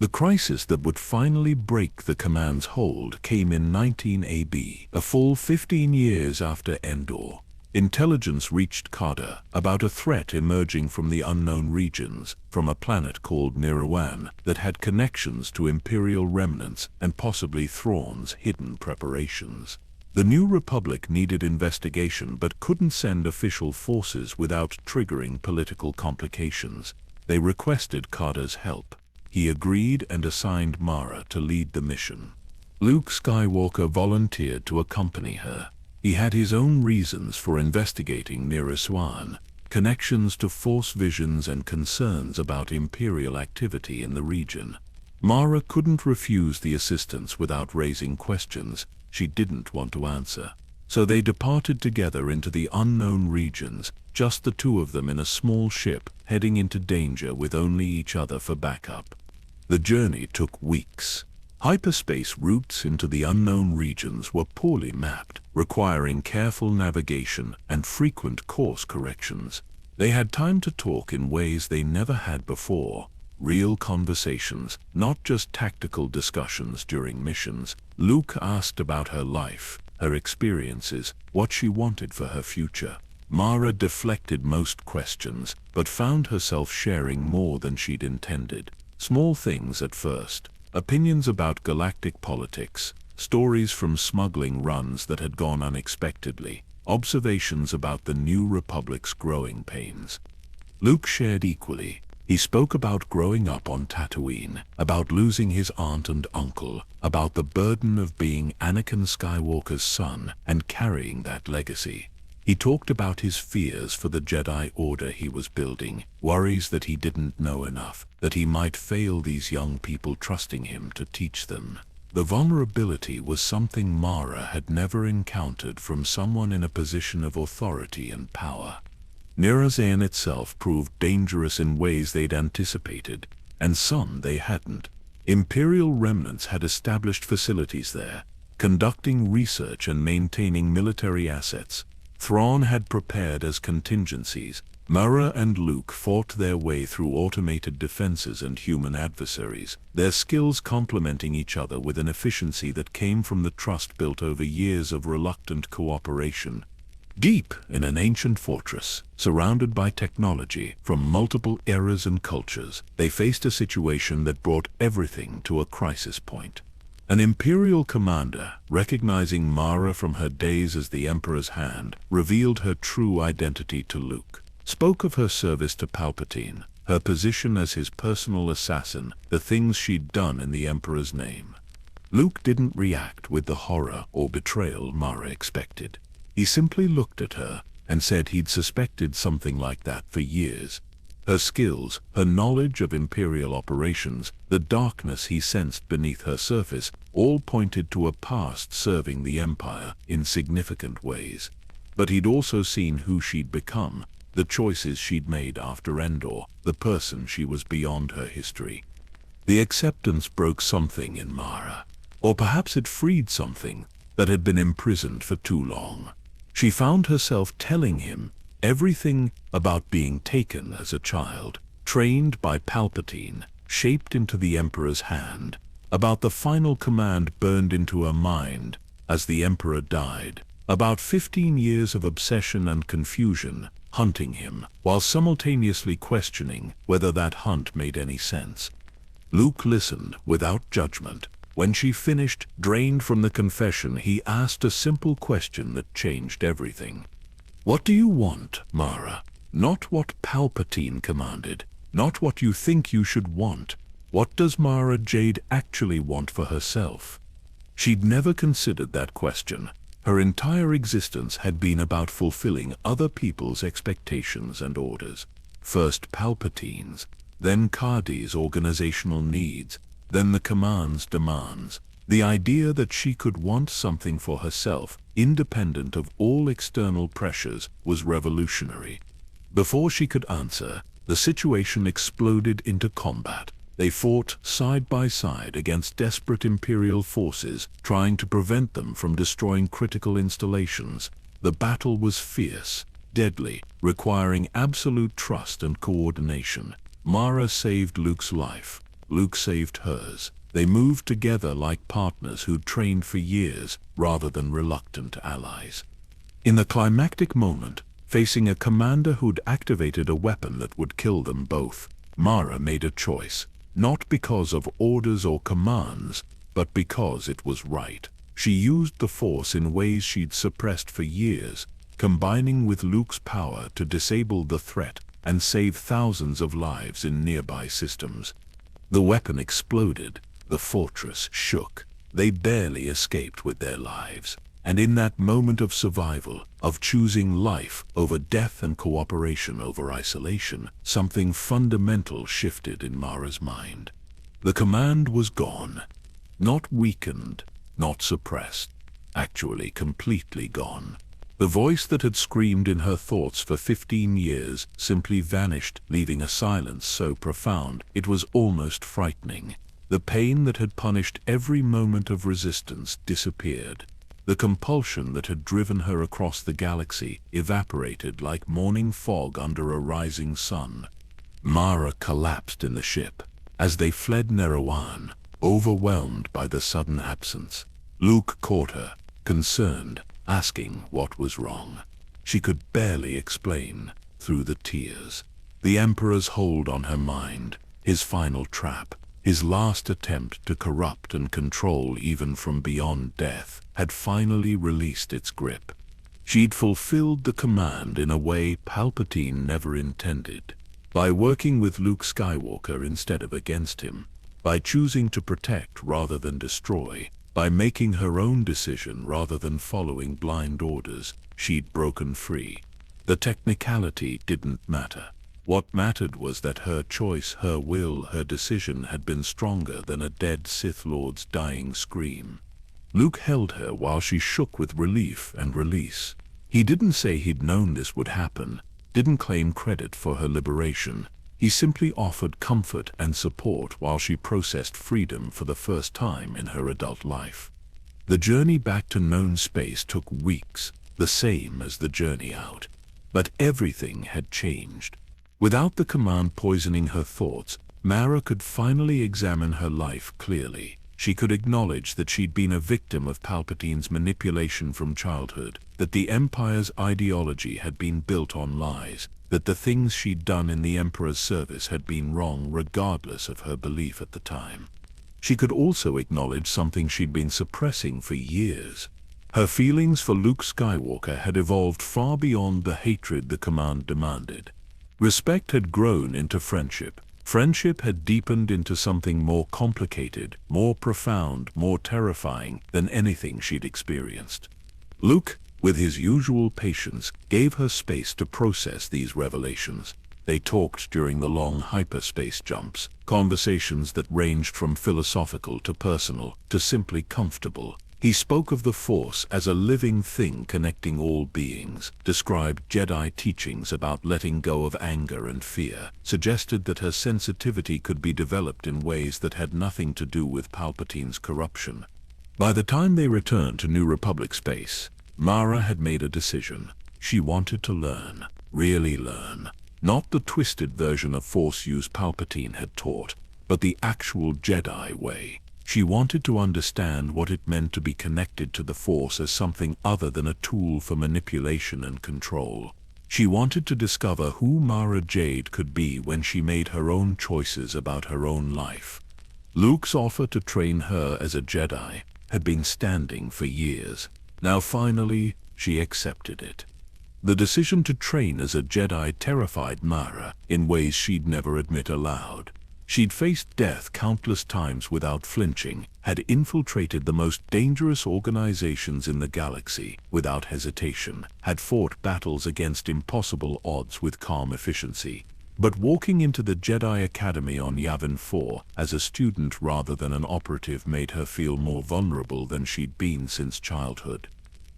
The crisis that would finally break the command's hold came in 19 AB, a full 15 years after Endor. Intelligence reached Carter about a threat emerging from the unknown regions, from a planet called Nirawan that had connections to Imperial remnants and possibly Thrawn's hidden preparations. The New Republic needed investigation but couldn't send official forces without triggering political complications. They requested Carter's help. He agreed and assigned Mara to lead the mission. Luke Skywalker volunteered to accompany her. He had his own reasons for investigating Niriswan, connections to Force visions and concerns about Imperial activity in the region. Mara couldn't refuse the assistance without raising questions she didn't want to answer. So they departed together into the unknown regions, just the two of them in a small ship, heading into danger with only each other for backup. The journey took weeks. Hyperspace routes into the unknown regions were poorly mapped, requiring careful navigation and frequent course corrections. They had time to talk in ways they never had before. Real conversations, not just tactical discussions during missions. Luke asked about her life, her experiences, what she wanted for her future. Mara deflected most questions, but found herself sharing more than she'd intended. Small things at first. Opinions about galactic politics, stories from smuggling runs that had gone unexpectedly, observations about the New Republic's growing pains. Luke shared equally. He spoke about growing up on Tatooine, about losing his aunt and uncle, about the burden of being Anakin Skywalker's son and carrying that legacy. He talked about his fears for the Jedi Order he was building, worries that he didn't know enough, that he might fail these young people trusting him to teach them. The vulnerability was something Mara had never encountered from someone in a position of authority and power. Nirazan itself proved dangerous in ways they'd anticipated, and some they hadn't. Imperial remnants had established facilities there, conducting research and maintaining military assets. Thrawn had prepared as contingencies. Mara and Luke fought their way through automated defenses and human adversaries, their skills complementing each other with an efficiency that came from the trust built over years of reluctant cooperation. Deep in an ancient fortress, surrounded by technology from multiple eras and cultures, they faced a situation that brought everything to a crisis point. An Imperial commander, recognizing Mara from her days as the Emperor's hand, revealed her true identity to Luke. Spoke of her service to Palpatine, her position as his personal assassin, the things she'd done in the Emperor's name. Luke didn't react with the horror or betrayal Mara expected. He simply looked at her and said he'd suspected something like that for years. Her skills, her knowledge of Imperial operations, the darkness he sensed beneath her surface, all pointed to a past serving the Empire in significant ways. But he'd also seen who she'd become, the choices she'd made after Endor, the person she was beyond her history. The acceptance broke something in Mara, or perhaps it freed something that had been imprisoned for too long. She found herself telling him everything about being taken as a child, trained by Palpatine, shaped into the Emperor's hand, about the final command burned into her mind as the Emperor died, about 15 years of obsession and confusion hunting him, while simultaneously questioning whether that hunt made any sense. Luke listened without judgment. When she finished, drained from the confession, he asked a simple question that changed everything. What do you want, Mara? Not what Palpatine commanded, not what you think you should want. What does Mara Jade actually want for herself? She'd never considered that question. Her entire existence had been about fulfilling other people's expectations and orders. First Palpatine's, then Cardi's organizational needs, then the command's demands. The idea that she could want something for herself, independent of all external pressures, was revolutionary. Before she could answer, the situation exploded into combat. They fought side by side against desperate Imperial forces, trying to prevent them from destroying critical installations. The battle was fierce, deadly, requiring absolute trust and coordination. Mara saved Luke's life. Luke saved hers. They moved together like partners who'd trained for years, rather than reluctant allies. In the climactic moment, facing a commander who'd activated a weapon that would kill them both, Mara made a choice, not because of orders or commands, but because it was right. She used the Force in ways she'd suppressed for years, combining with Luke's power to disable the threat and save thousands of lives in nearby systems. The weapon exploded. The fortress shook. They barely escaped with their lives. And in that moment of survival, of choosing life over death and cooperation over isolation, something fundamental shifted in Mara's mind. The command was gone. Not weakened, not suppressed. Actually completely gone. The voice that had screamed in her thoughts for 15 years simply vanished, leaving a silence so profound it was almost frightening. The pain that had punished every moment of resistance disappeared. The compulsion that had driven her across the galaxy evaporated like morning fog under a rising sun. Mara collapsed in the ship. As they fled Nerewan, overwhelmed by the sudden absence, Luke caught her, concerned, asking what was wrong. She could barely explain, through the tears. The Emperor's hold on her mind, his final trap, his last attempt to corrupt and control even from beyond death, had finally released its grip. She'd fulfilled the command in a way Palpatine never intended. By working with Luke Skywalker instead of against him, by choosing to protect rather than destroy, by making her own decision rather than following blind orders, she'd broken free. The technicality didn't matter. What mattered was that her choice, her will, her decision had been stronger than a dead Sith Lord's dying scream. Luke held her while she shook with relief and release. He didn't say he'd known this would happen, didn't claim credit for her liberation. He simply offered comfort and support while she processed freedom for the first time in her adult life. The journey back to known space took weeks, the same as the journey out. But everything had changed. Without the command poisoning her thoughts, Mara could finally examine her life clearly. She could acknowledge that she'd been a victim of Palpatine's manipulation from childhood, that the Empire's ideology had been built on lies, that the things she'd done in the Emperor's service had been wrong regardless of her belief at the time. She could also acknowledge something she'd been suppressing for years. Her feelings for Luke Skywalker had evolved far beyond the hatred the command demanded. Respect had grown into friendship. Friendship had deepened into something more complicated, more profound, more terrifying than anything she'd experienced. Luke, with his usual patience, gave her space to process these revelations. They talked during the long hyperspace jumps, conversations that ranged from philosophical to personal to simply comfortable. He spoke of the Force as a living thing connecting all beings, described Jedi teachings about letting go of anger and fear, suggested that her sensitivity could be developed in ways that had nothing to do with Palpatine's corruption. By the time they returned to New Republic space, Mara had made a decision. She wanted to learn, really learn. Not the twisted version of Force use Palpatine had taught, but the actual Jedi way. She wanted to understand what it meant to be connected to the Force as something other than a tool for manipulation and control. She wanted to discover who Mara Jade could be when she made her own choices about her own life. Luke's offer to train her as a Jedi had been standing for years. Now finally, she accepted it. The decision to train as a Jedi terrified Mara in ways she'd never admit aloud. She'd faced death countless times without flinching, had infiltrated the most dangerous organizations in the galaxy without hesitation, had fought battles against impossible odds with calm efficiency. But walking into the Jedi Academy on Yavin 4 as a student rather than an operative made her feel more vulnerable than she'd been since childhood.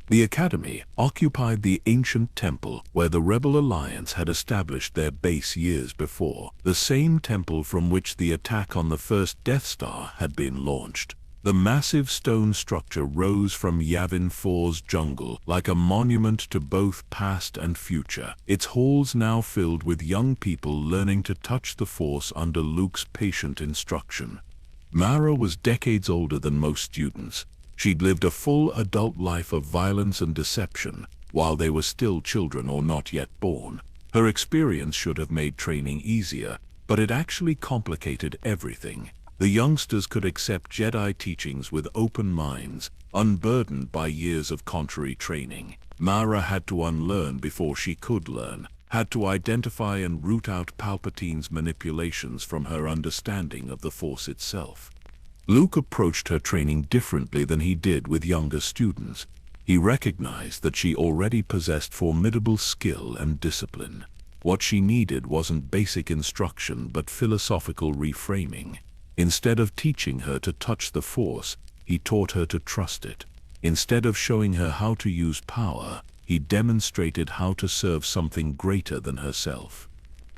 The Academy occupied the ancient temple where the Rebel Alliance had established their base years before, the same temple from which the attack on the first Death Star had been launched. The massive stone structure rose from Yavin 4's jungle like a monument to both past and future, its halls now filled with young people learning to touch the Force under Luke's patient instruction. Mara was decades older than most students. She'd lived a full adult life of violence and deception, while they were still children or not yet born. Her experience should have made training easier, but it actually complicated everything. The youngsters could accept Jedi teachings with open minds, unburdened by years of contrary training. Mara had to unlearn before she could learn, had to identify and root out Palpatine's manipulations from her understanding of the Force itself. Luke approached her training differently than he did with younger students. He recognized that she already possessed formidable skill and discipline. What she needed wasn't basic instruction but philosophical reframing. Instead of teaching her to touch the Force, he taught her to trust it. Instead of showing her how to use power, he demonstrated how to serve something greater than herself.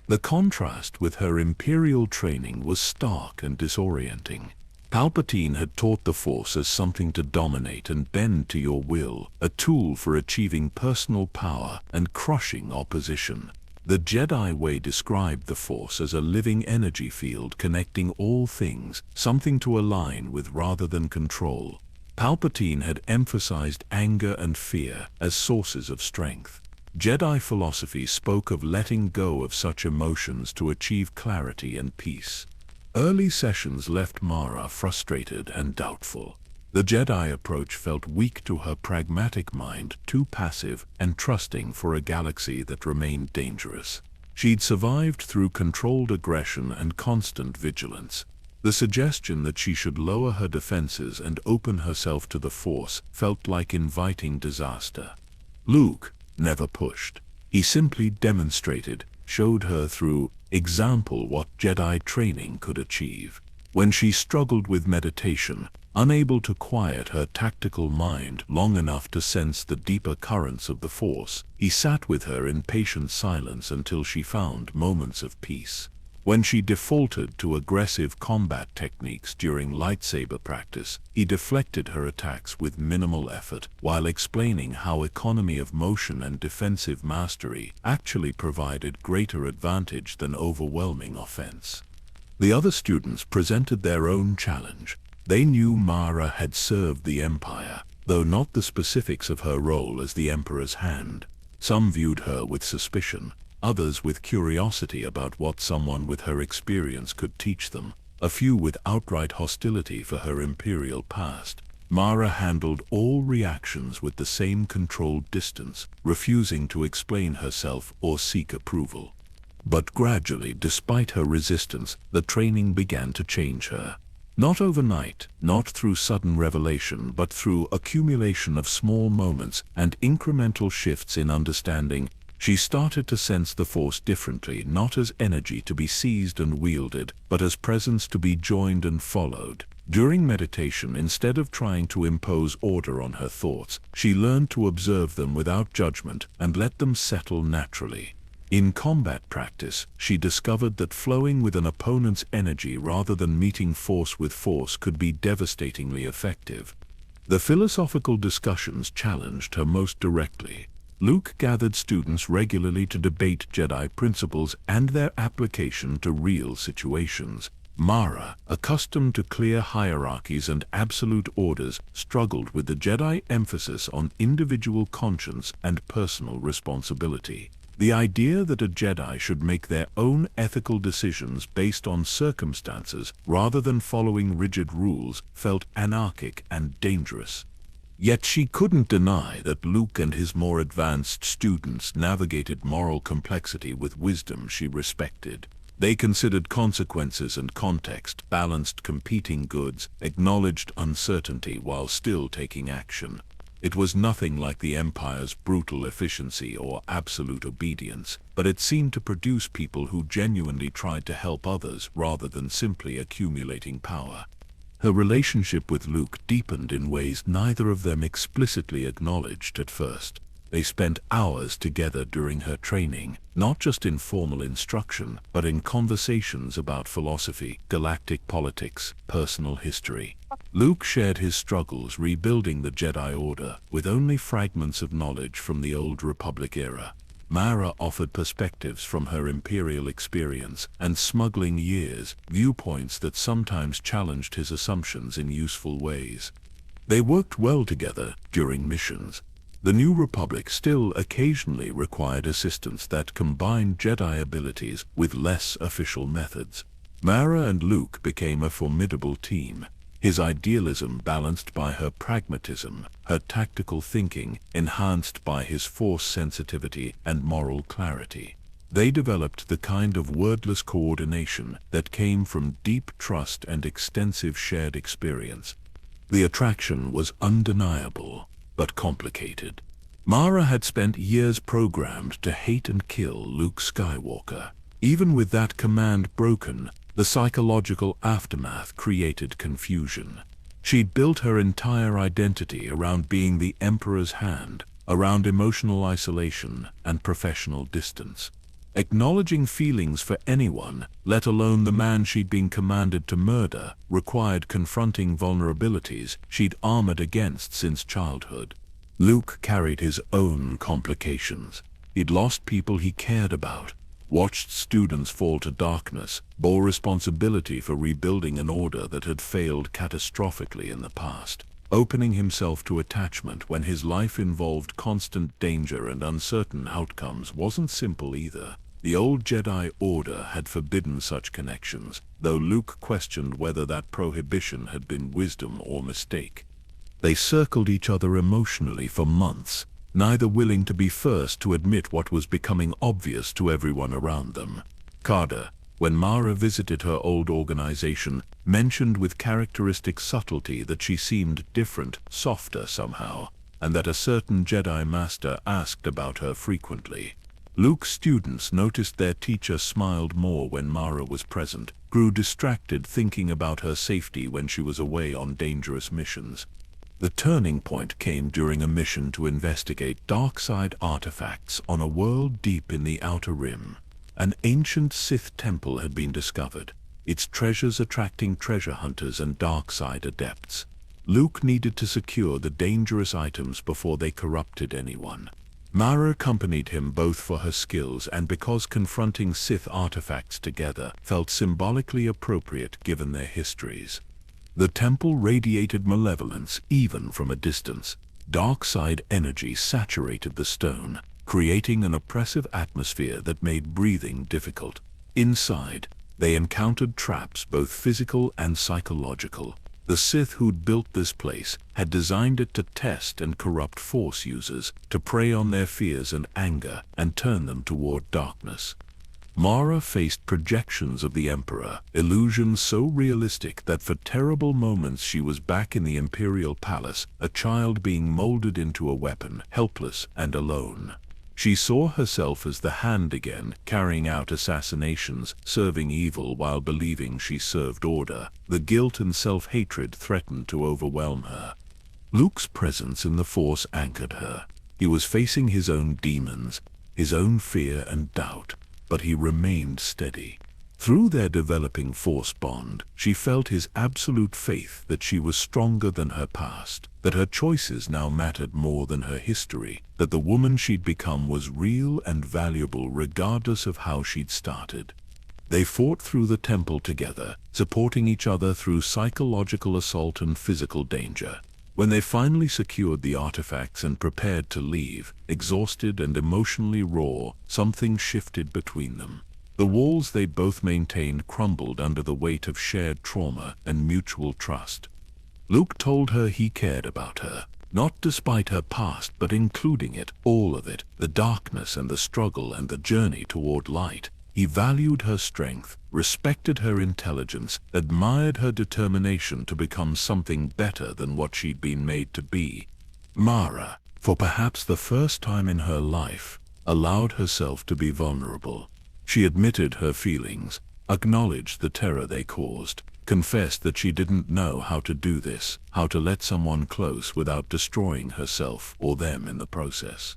The contrast with her Imperial training was stark and disorienting. Palpatine had taught the Force as something to dominate and bend to your will, a tool for achieving personal power and crushing opposition. The Jedi way described the Force as a living energy field connecting all things, something to align with rather than control. Palpatine had emphasized anger and fear as sources of strength. Jedi philosophy spoke of letting go of such emotions to achieve clarity and peace. Early sessions left Mara frustrated and doubtful. The Jedi approach felt weak to her pragmatic mind, too passive and trusting for a galaxy that remained dangerous. She'd survived through controlled aggression and constant vigilance. The suggestion that she should lower her defenses and open herself to the Force felt like inviting disaster. Luke never pushed. He simply demonstrated, showed her through example what Jedi training could achieve. When she struggled with meditation, unable to quiet her tactical mind long enough to sense the deeper currents of the Force, he sat with her in patient silence until she found moments of peace. When she defaulted to aggressive combat techniques during lightsaber practice, he deflected her attacks with minimal effort, while explaining how economy of motion and defensive mastery actually provided greater advantage than overwhelming offense. The other students presented their own challenge. They knew Mara had served the Empire, though not the specifics of her role as the Emperor's hand. Some viewed her with suspicion, others with curiosity about what someone with her experience could teach them, a few with outright hostility for her Imperial past. Mara handled all reactions with the same controlled distance, refusing to explain herself or seek approval. But gradually, despite her resistance, the training began to change her. Not overnight, not through sudden revelation, but through accumulation of small moments and incremental shifts in understanding. She started to sense the Force differently, not as energy to be seized and wielded, but as presence to be joined and followed. During meditation, instead of trying to impose order on her thoughts, she learned to observe them without judgment and let them settle naturally. In combat practice, she discovered that flowing with an opponent's energy rather than meeting force with force could be devastatingly effective. The philosophical discussions challenged her most directly. Luke gathered students regularly to debate Jedi principles and their application to real situations. Mara, accustomed to clear hierarchies and absolute orders, struggled with the Jedi emphasis on individual conscience and personal responsibility. The idea that a Jedi should make their own ethical decisions based on circumstances rather than following rigid rules felt anarchic and dangerous. Yet she couldn't deny that Luke and his more advanced students navigated moral complexity with wisdom she respected. They considered consequences and context, balanced competing goods, acknowledged uncertainty while still taking action. It was nothing like the Empire's brutal efficiency or absolute obedience, but it seemed to produce people who genuinely tried to help others rather than simply accumulating power. Her relationship with Luke deepened in ways neither of them explicitly acknowledged at first. They spent hours together during her training, not just in formal instruction, but in conversations about philosophy, galactic politics, personal history. Luke shared his struggles rebuilding the Jedi Order, with only fragments of knowledge from the old Republic era. Mara offered perspectives from her Imperial experience and smuggling years, viewpoints that sometimes challenged his assumptions in useful ways. They worked well together during missions. The New Republic still occasionally required assistance that combined Jedi abilities with less official methods. Mara and Luke became a formidable team. His idealism balanced by her pragmatism, her tactical thinking enhanced by his force sensitivity and moral clarity. They developed the kind of wordless coordination that came from deep trust and extensive shared experience. The attraction was undeniable. but complicated. Mara had spent years programmed to hate and kill Luke Skywalker. Even with that command broken, the psychological aftermath created confusion. She'd built her entire identity around being the Emperor's hand, around emotional isolation and professional distance. Acknowledging feelings for anyone, let alone the man she'd been commanded to murder, required confronting vulnerabilities she'd armored against since childhood. Luke carried his own complications. He'd lost people he cared about, watched students fall to darkness, bore responsibility for rebuilding an order that had failed catastrophically in the past. Opening himself to attachment when his life involved constant danger and uncertain outcomes wasn't simple either. The old Jedi Order had forbidden such connections, though Luke questioned whether that prohibition had been wisdom or mistake. They circled each other emotionally for months, neither willing to be first to admit what was becoming obvious to everyone around them. Carter, when Mara visited her old organization, mentioned with characteristic subtlety that she seemed different, softer somehow, and that a certain Jedi Master asked about her frequently. Luke's students noticed their teacher smiled more when Mara was present, grew distracted thinking about her safety when she was away on dangerous missions. The turning point came during a mission to investigate dark side artifacts on a world deep in the Outer Rim. An ancient Sith temple had been discovered, its treasures attracting treasure hunters and dark side adepts. Luke needed to secure the dangerous items before they corrupted anyone. Mara accompanied him both for her skills and because confronting Sith artifacts together felt symbolically appropriate given their histories. The temple radiated malevolence even from a distance. Dark side energy saturated the stone, creating an oppressive atmosphere that made breathing difficult. Inside, they encountered traps both physical and psychological. The Sith who'd built this place had designed it to test and corrupt Force users, to prey on their fears and anger and turn them toward darkness. Mara faced projections of the Emperor, illusions so realistic that for terrible moments she was back in the Imperial Palace, a child being molded into a weapon, helpless and alone. She saw herself as the Hand again, carrying out assassinations, serving evil while believing she served order. The guilt and self-hatred threatened to overwhelm her. Luke's presence in the Force anchored her. He was facing his own demons, his own fear and doubt, but he remained steady. Through their developing Force bond, she felt his absolute faith that she was stronger than her past, that her choices now mattered more than her history, that the woman she'd become was real and valuable regardless of how she'd started. They fought through the temple together, supporting each other through psychological assault and physical danger. When they finally secured the artifacts and prepared to leave, exhausted and emotionally raw, something shifted between them. The walls they both maintained crumbled under the weight of shared trauma and mutual trust. Luke told her he cared about her, not despite her past but including it, all of it, the darkness and the struggle and the journey toward light. He valued her strength, respected her intelligence, admired her determination to become something better than what she'd been made to be. Mara, for perhaps the first time in her life, allowed herself to be vulnerable. She admitted her feelings, acknowledged the terror they caused, confessed that she didn't know how to do this, how to let someone close without destroying herself or them in the process.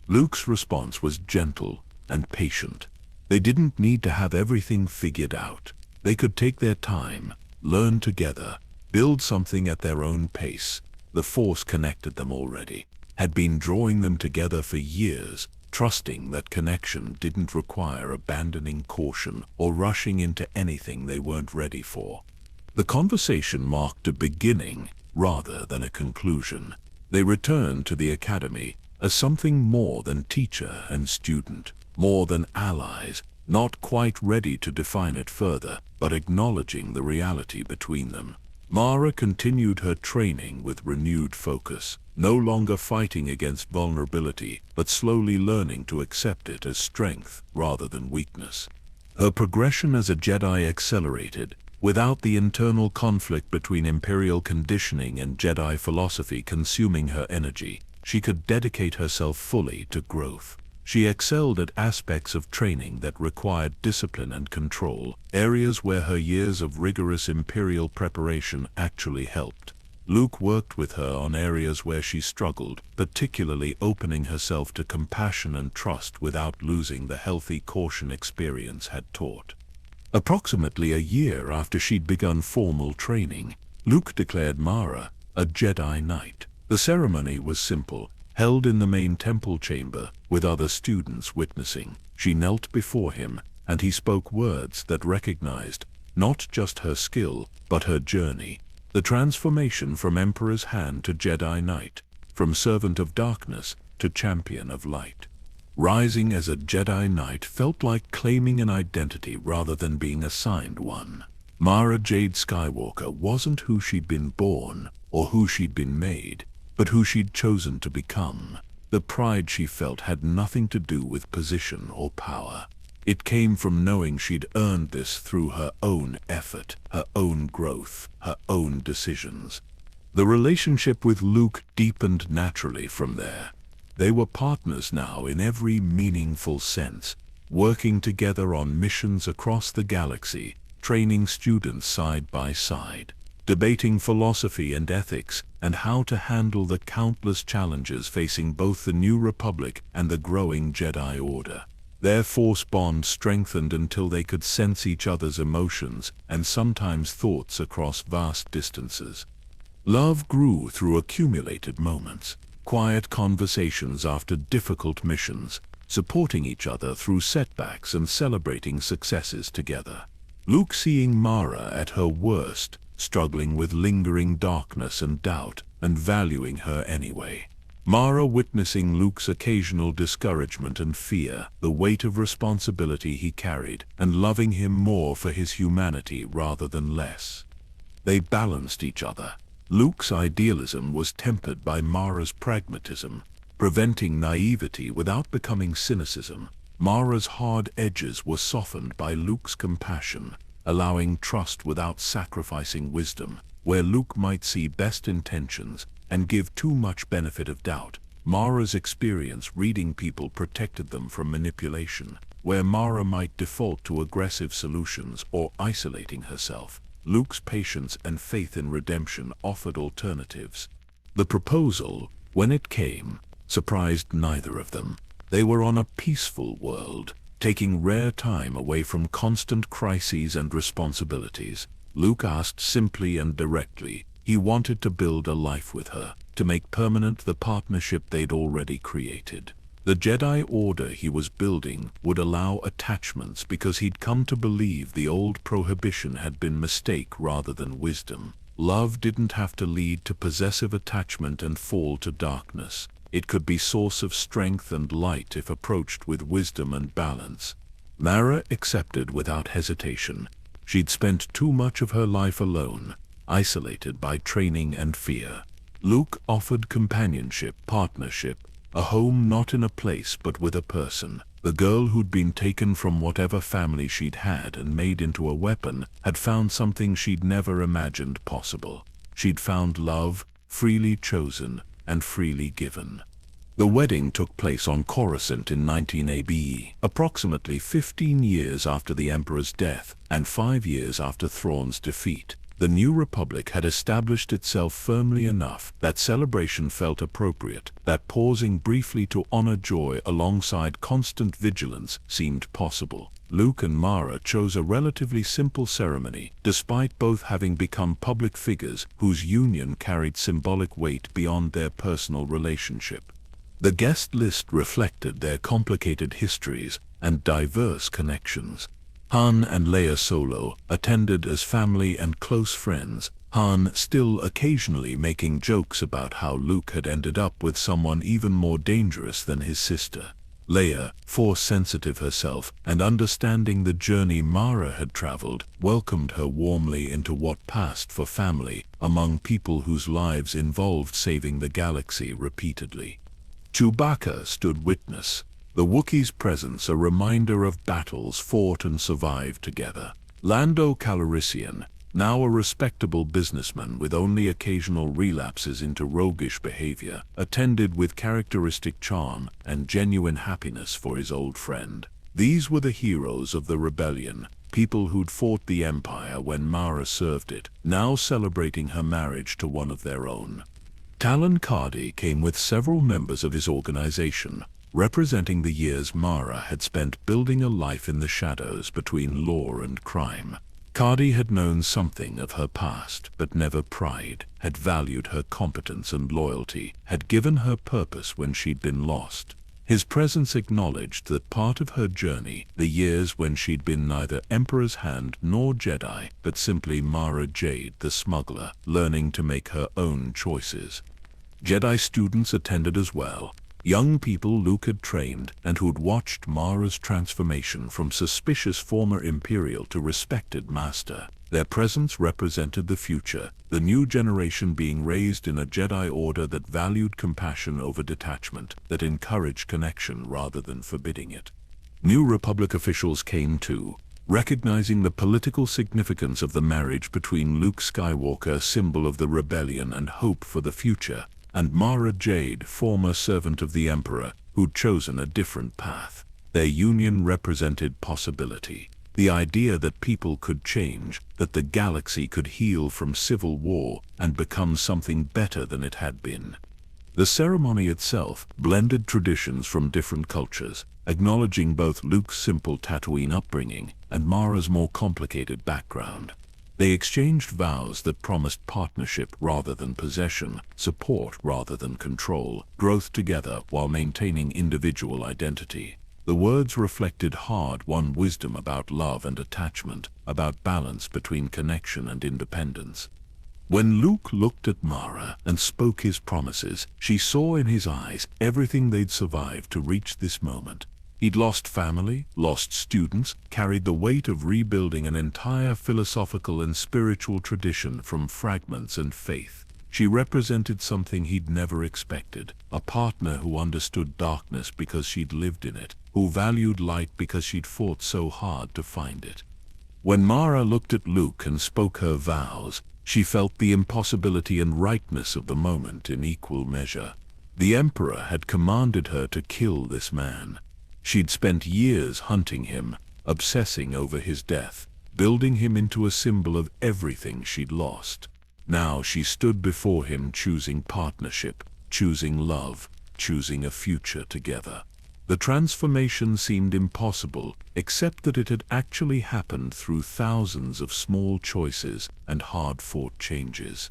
Luke's response was gentle and patient. They didn't need to have everything figured out. They could take their time, learn together, build something at their own pace. The Force connected them already, had been drawing them together for years, trusting that connection didn't require abandoning caution or rushing into anything they weren't ready for. The conversation marked a beginning rather than a conclusion. They returned to the academy as something more than teacher and student, more than allies, not quite ready to define it further, but acknowledging the reality between them. Mara continued her training with renewed focus, no longer fighting against vulnerability, but slowly learning to accept it as strength rather than weakness. Her progression as a Jedi accelerated, Without the internal conflict between Imperial conditioning and Jedi philosophy consuming her energy, she could dedicate herself fully to growth. She excelled at aspects of training that required discipline and control, areas where her years of rigorous Imperial preparation actually helped. Luke worked with her on areas where she struggled, particularly opening herself to compassion and trust without losing the healthy caution experience had taught. Approximately a year after she'd begun formal training, Luke declared Mara a Jedi Knight. The ceremony was simple, held in the main temple chamber, with other students witnessing. She knelt before him, and he spoke words that recognized not just her skill, but her journey. The transformation from Emperor's Hand to Jedi Knight, from Servant of Darkness to Champion of Light. Rising as a Jedi Knight felt like claiming an identity rather than being assigned one. Mara Jade Skywalker wasn't who she'd been born or who she'd been made, but who she'd chosen to become. The pride she felt had nothing to do with position or power. It came from knowing she'd earned this through her own effort, her own growth, her own decisions. The relationship with Luke deepened naturally from there. They were partners now in every meaningful sense, working together on missions across the galaxy, training students side by side, debating philosophy and ethics, and how to handle the countless challenges facing both the New Republic and the growing Jedi Order. Their force bond strengthened until they could sense each other's emotions and sometimes thoughts across vast distances. Love grew through accumulated moments, quiet conversations after difficult missions, supporting each other through setbacks and celebrating successes together. Luke seeing Mara at her worst, struggling with lingering darkness and doubt, and valuing her anyway. Mara witnessing Luke's occasional discouragement and fear, the weight of responsibility he carried, and loving him more for his humanity rather than less. They balanced each other. Luke's idealism was tempered by Mara's pragmatism, preventing naivety without becoming cynicism. Mara's hard edges were softened by Luke's compassion, allowing trust without sacrificing wisdom. Where Luke might see best intentions and give too much benefit of doubt, Mara's experience reading people protected them from manipulation. Where Mara might default to aggressive solutions or isolating herself, Luke's patience and faith in redemption offered alternatives. The proposal, when it came, surprised neither of them. They were on a peaceful world, taking rare time away from constant crises and responsibilities. Luke asked simply and directly. He wanted to build a life with her, to make permanent the partnership they'd already created. The Jedi Order he was building would allow attachments because he'd come to believe the old prohibition had been mistake rather than wisdom. Love didn't have to lead to possessive attachment and fall to darkness. It could be source of strength and light if approached with wisdom and balance. Mara accepted without hesitation. She'd spent too much of her life alone, isolated by training and fear. Luke offered companionship, partnership, a home not in a place but with a person. The girl who'd been taken from whatever family she'd had and made into a weapon had found something she'd never imagined possible. She'd found love, freely chosen and freely given. The wedding took place on Coruscant in 19 ABE, approximately 15 years after the Emperor's death and 5 years after Thrawn's defeat. The New Republic had established itself firmly enough that celebration felt appropriate, that pausing briefly to honor joy alongside constant vigilance seemed possible. Luke and Mara chose a relatively simple ceremony, despite both having become public figures whose union carried symbolic weight beyond their personal relationship. The guest list reflected their complicated histories and diverse connections. Han and Leia Solo attended as family and close friends, Han still occasionally making jokes about how Luke had ended up with someone even more dangerous than his sister. Leia, Force-sensitive herself and understanding the journey Mara had traveled, welcomed her warmly into what passed for family among people whose lives involved saving the galaxy repeatedly. Chewbacca stood witness, the Wookiee's presence a reminder of battles fought and survived together. Lando Calrissian, now a respectable businessman with only occasional relapses into roguish behavior, attended with characteristic charm and genuine happiness for his old friend. These were the heroes of the rebellion, people who'd fought the Empire when Mara served it, now celebrating her marriage to one of their own. Talon Karrde came with several members of his organization, representing the years Mara had spent building a life in the shadows between law and crime. Karrde had known something of her past, but never pride, had valued her competence and loyalty, had given her purpose when she'd been lost. His presence acknowledged that part of her journey, the years when she'd been neither Emperor's Hand nor Jedi, but simply Mara Jade the smuggler, learning to make her own choices. Jedi students attended as well, young people Luke had trained and who'd watched Mara's transformation from suspicious former Imperial to respected master. Their presence represented the future, the new generation being raised in a Jedi Order that valued compassion over detachment, that encouraged connection rather than forbidding it. New Republic officials came too, recognizing the political significance of the marriage between Luke Skywalker, symbol of the rebellion and hope for the future, and Mara Jade, former servant of the Emperor, who'd chosen a different path. Their union represented possibility. The idea that people could change, that the galaxy could heal from civil war and become something better than it had been. The ceremony itself blended traditions from different cultures, acknowledging both Luke's simple Tatooine upbringing and Mara's more complicated background. They exchanged vows that promised partnership rather than possession, support rather than control, growth together while maintaining individual identity. The words reflected hard-won wisdom about love and attachment, about balance between connection and independence. When Luke looked at Mara and spoke his promises, she saw in his eyes everything they'd survived to reach this moment. He'd lost family, lost students, carried the weight of rebuilding an entire philosophical and spiritual tradition from fragments and faith. She represented something he'd never expected, a partner who understood darkness because she'd lived in it, who valued light because she'd fought so hard to find it. When Mara looked at Luke and spoke her vows, she felt the impossibility and rightness of the moment in equal measure. The Emperor had commanded her to kill this man. She'd spent years hunting him, obsessing over his death, building him into a symbol of everything she'd lost. Now she stood before him choosing partnership, choosing love, choosing a future together. The transformation seemed impossible, except that it had actually happened through thousands of small choices and hard-fought changes.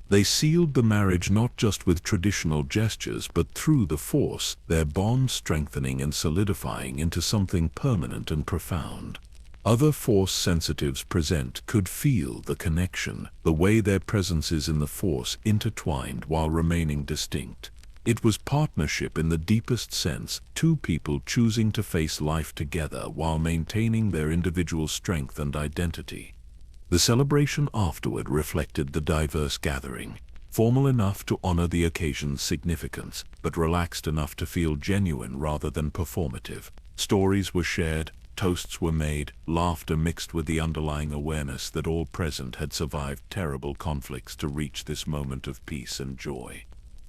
They sealed the marriage not just with traditional gestures but through the Force, their bond strengthening and solidifying into something permanent and profound. Other Force sensitives present could feel the connection, the way their presences in the Force intertwined while remaining distinct. It was partnership in the deepest sense, two people choosing to face life together while maintaining their individual strength and identity. The celebration afterward reflected the diverse gathering, formal enough to honor the occasion's significance, but relaxed enough to feel genuine rather than performative. Stories were shared, toasts were made, laughter mixed with the underlying awareness that all present had survived terrible conflicts to reach this moment of peace and joy.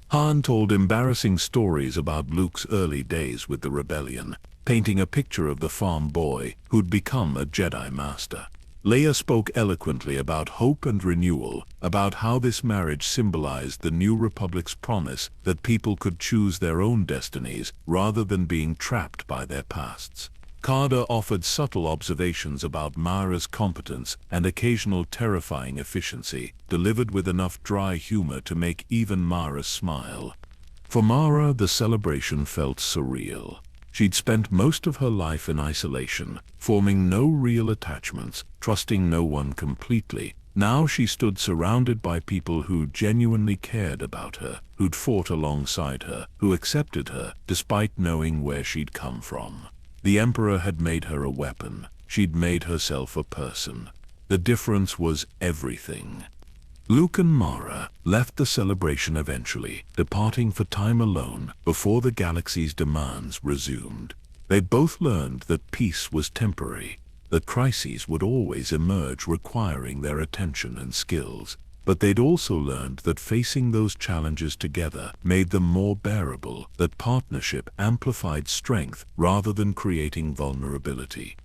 Han told embarrassing stories about Luke's early days with the rebellion, painting a picture of the farm boy who'd become a Jedi Master. Leia spoke eloquently about hope and renewal, about how this marriage symbolized the New Republic's promise that people could choose their own destinies rather than being trapped by their pasts. Karrde offered subtle observations about Mara's competence and occasional terrifying efficiency, delivered with enough dry humor to make even Mara smile. For Mara, the celebration felt surreal. She'd spent most of her life in isolation, forming no real attachments, trusting no one completely. Now she stood surrounded by people who genuinely cared about her, who'd fought alongside her, who accepted her, despite knowing where she'd come from. The Emperor had made her a weapon. She'd made herself a person. The difference was everything. Luke and Mara left the celebration eventually, departing for time alone before the galaxy's demands resumed. They both learned that peace was temporary. that crises would always emerge requiring their attention and skills. But they'd also learned that facing those challenges together made them more bearable, that partnership amplified strength rather than creating vulnerability.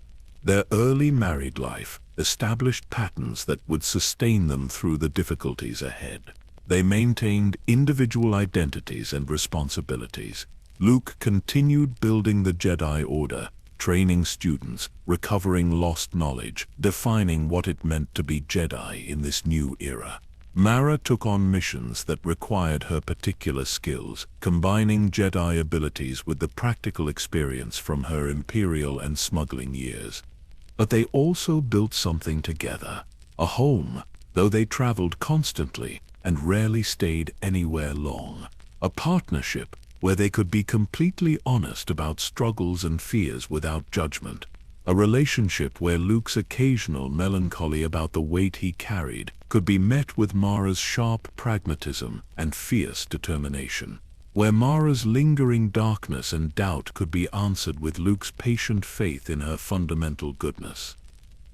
Their early married life established patterns that would sustain them through the difficulties ahead. They maintained individual identities and responsibilities. Luke continued building the Jedi Order, training students, recovering lost knowledge, defining what it meant to be Jedi in this new era. Mara took on missions that required her particular skills, combining Jedi abilities with the practical experience from her Imperial and smuggling years. But they also built something together, a home, though they traveled constantly and rarely stayed anywhere long. A partnership where they could be completely honest about struggles and fears without judgment. A relationship where Luke's occasional melancholy about the weight he carried could be met with Mara's sharp pragmatism and fierce determination. Where Mara's lingering darkness and doubt could be answered with Luke's patient faith in her fundamental goodness.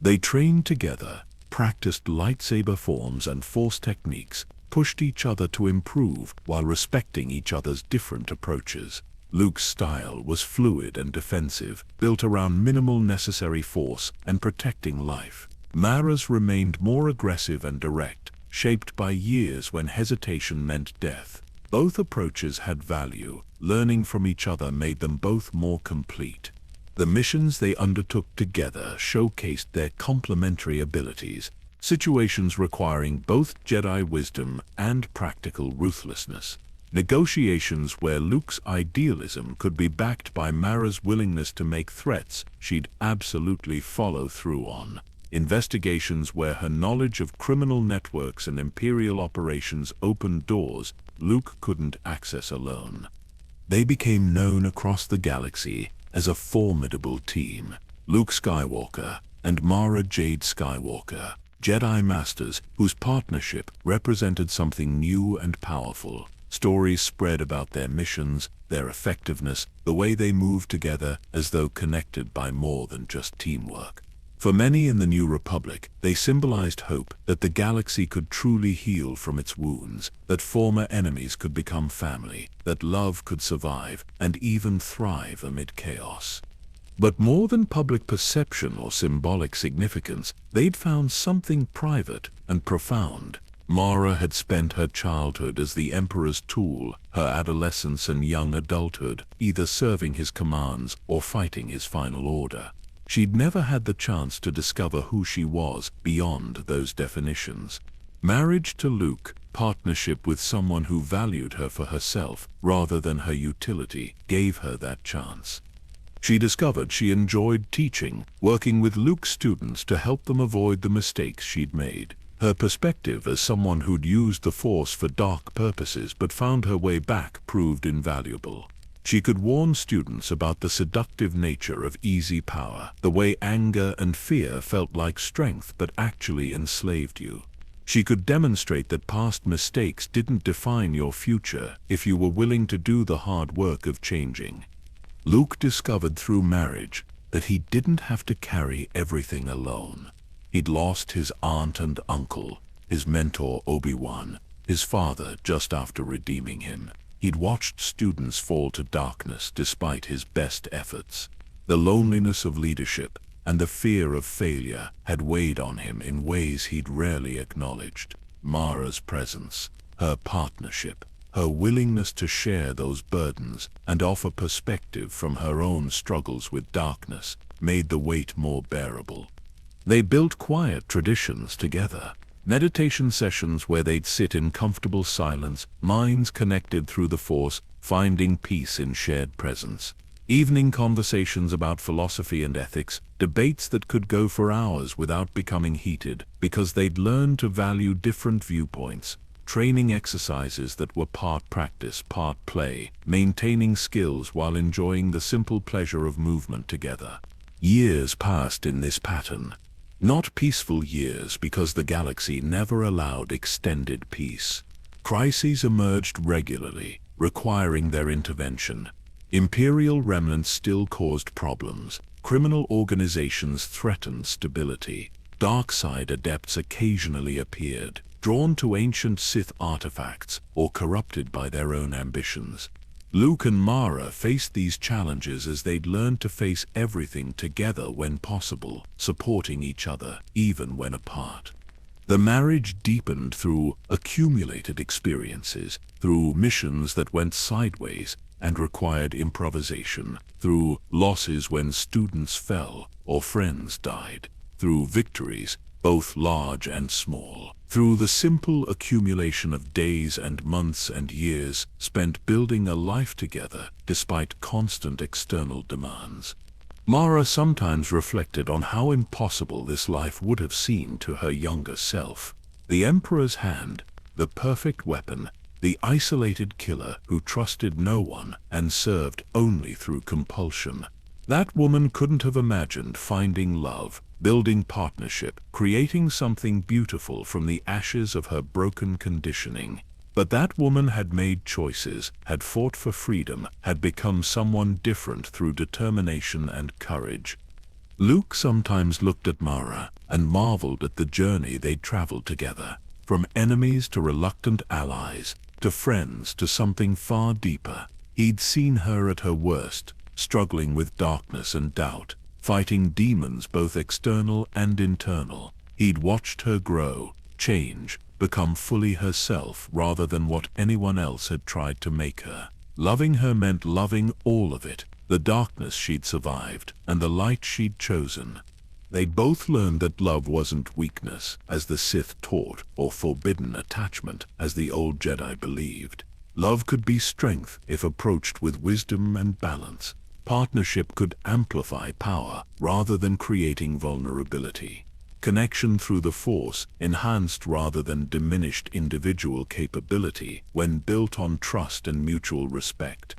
They trained together, practiced lightsaber forms and force techniques, pushed each other to improve while respecting each other's different approaches. Luke's style was fluid and defensive, built around minimal necessary force and protecting life. Mara's remained more aggressive and direct, shaped by years when hesitation meant death. Both approaches had value. Learning from each other made them both more complete. The missions they undertook together showcased their complementary abilities, situations requiring both Jedi wisdom and practical ruthlessness. Negotiations where Luke's idealism could be backed by Mara's willingness to make threats she'd absolutely follow through on. Investigations where her knowledge of criminal networks and Imperial operations opened doors Luke couldn't access alone. They became known across the galaxy as a formidable team. Luke Skywalker and Mara Jade Skywalker, Jedi Masters whose partnership represented something new and powerful. Stories spread about their missions, their effectiveness, the way they moved together as though connected by more than just teamwork. For many in the New Republic, they symbolized hope that the galaxy could truly heal from its wounds, that former enemies could become family, that love could survive and even thrive amid chaos. But more than public perception or symbolic significance, they'd found something private and profound. Mara had spent her childhood as the Emperor's tool, her adolescence and young adulthood either serving his commands or fighting his final order. She'd never had the chance to discover who she was beyond those definitions. Marriage to Luke, partnership with someone who valued her for herself rather than her utility, gave her that chance. She discovered she enjoyed teaching, working with Luke's students to help them avoid the mistakes she'd made. Her perspective as someone who'd used the Force for dark purposes but found her way back proved invaluable. She could warn students about the seductive nature of easy power, the way anger and fear felt like strength but actually enslaved you. She could demonstrate that past mistakes didn't define your future if you were willing to do the hard work of changing. Luke discovered through marriage that he didn't have to carry everything alone. He'd lost his aunt and uncle, his mentor Obi-Wan, his father just after redeeming him. He'd watched students fall to darkness despite his best efforts. The loneliness of leadership and the fear of failure had weighed on him in ways he'd rarely acknowledged. Mara's presence, her partnership, her willingness to share those burdens and offer perspective from her own struggles with darkness made the weight more bearable. They built quiet traditions together. Meditation sessions where they'd sit in comfortable silence, minds connected through the Force, finding peace in shared presence. Evening conversations about philosophy and ethics, debates that could go for hours without becoming heated, because they'd learned to value different viewpoints. Training exercises that were part practice, part play, maintaining skills while enjoying the simple pleasure of movement together. Years passed in this pattern. Not peaceful years because the galaxy never allowed extended peace. Crises emerged regularly, requiring their intervention. Imperial remnants still caused problems. criminal organizations threatened stability. Dark side adepts occasionally appeared, drawn to ancient Sith artifacts or corrupted by their own ambitions. Luke and Mara faced these challenges as they'd learned to face everything together when possible, supporting each other even when apart. The marriage deepened through accumulated experiences, through missions that went sideways and required improvisation, through losses when students fell or friends died, through victories, both large and small, through the simple accumulation of days and months and years spent building a life together despite constant external demands. Mara sometimes reflected on how impossible this life would have seemed to her younger self. The Emperor's hand, the perfect weapon, the isolated killer who trusted no one and served only through compulsion. That woman couldn't have imagined finding love, building partnership, creating something beautiful from the ashes of her broken conditioning. But that woman had made choices, had fought for freedom, had become someone different through determination and courage. Luke sometimes looked at Mara and marveled at the journey they'd traveled together, from enemies to reluctant allies, to friends to something far deeper. He'd seen her at her worst, struggling with darkness and doubt, fighting demons both external and internal. He'd watched her grow, change, become fully herself rather than what anyone else had tried to make her. Loving her meant loving all of it, the darkness she'd survived and the light she'd chosen. They'd both learned that love wasn't weakness, as the Sith taught, or forbidden attachment, as the old Jedi believed. Love could be strength if approached with wisdom and balance. Partnership could amplify power rather than creating vulnerability. Connection through the Force enhanced rather than diminished individual capability when built on trust and mutual respect.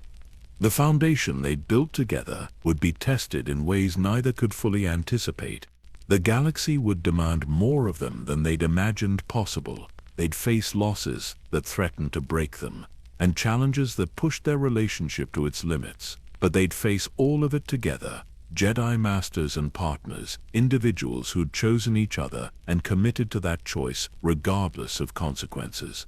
The foundation they'd built together would be tested in ways neither could fully anticipate. The galaxy would demand more of them than they'd imagined possible. They'd face losses that threatened to break them, and challenges that pushed their relationship to its limits. But they'd face all of it together. Jedi Masters and partners, individuals who'd chosen each other and committed to that choice regardless of consequences.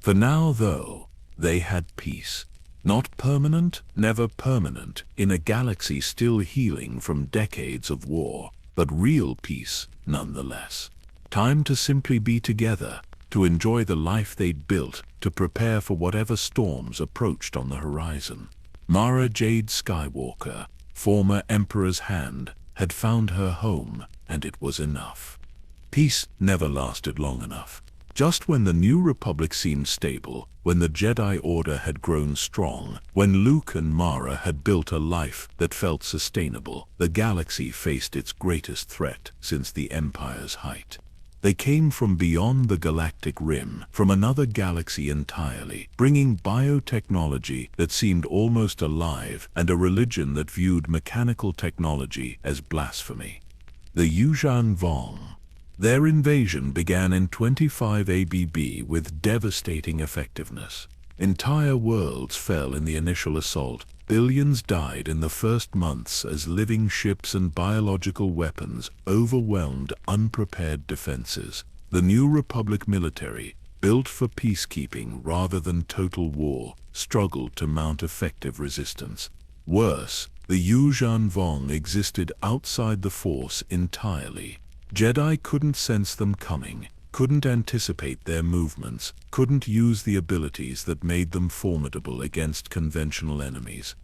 For now, though, they had peace. Not permanent, never permanent, in a galaxy still healing from decades of war, but real peace nonetheless. Time to simply be together, to enjoy the life they'd built, to prepare for whatever storms approached on the horizon. Mara Jade Skywalker, former Emperor's hand, had found her home, and it was enough. Peace never lasted long enough. Just when the New Republic seemed stable, when the Jedi Order had grown strong, when Luke and Mara had built a life that felt sustainable, the galaxy faced its greatest threat since the Empire's height. They came from beyond the galactic rim, from another galaxy entirely, bringing biotechnology that seemed almost alive and a religion that viewed mechanical technology as blasphemy. The Yuuzhan Vong. Their invasion began in 25 ABB with devastating effectiveness. Entire worlds fell in the initial assault. Billions died in the first months as living ships and biological weapons overwhelmed unprepared defenses. The New Republic military, built for peacekeeping rather than total war, struggled to mount effective resistance. Worse, the Yuuzhan Vong existed outside the Force entirely. Jedi couldn't sense them coming, couldn't anticipate their movements, couldn't use the abilities that made them formidable against conventional enemies.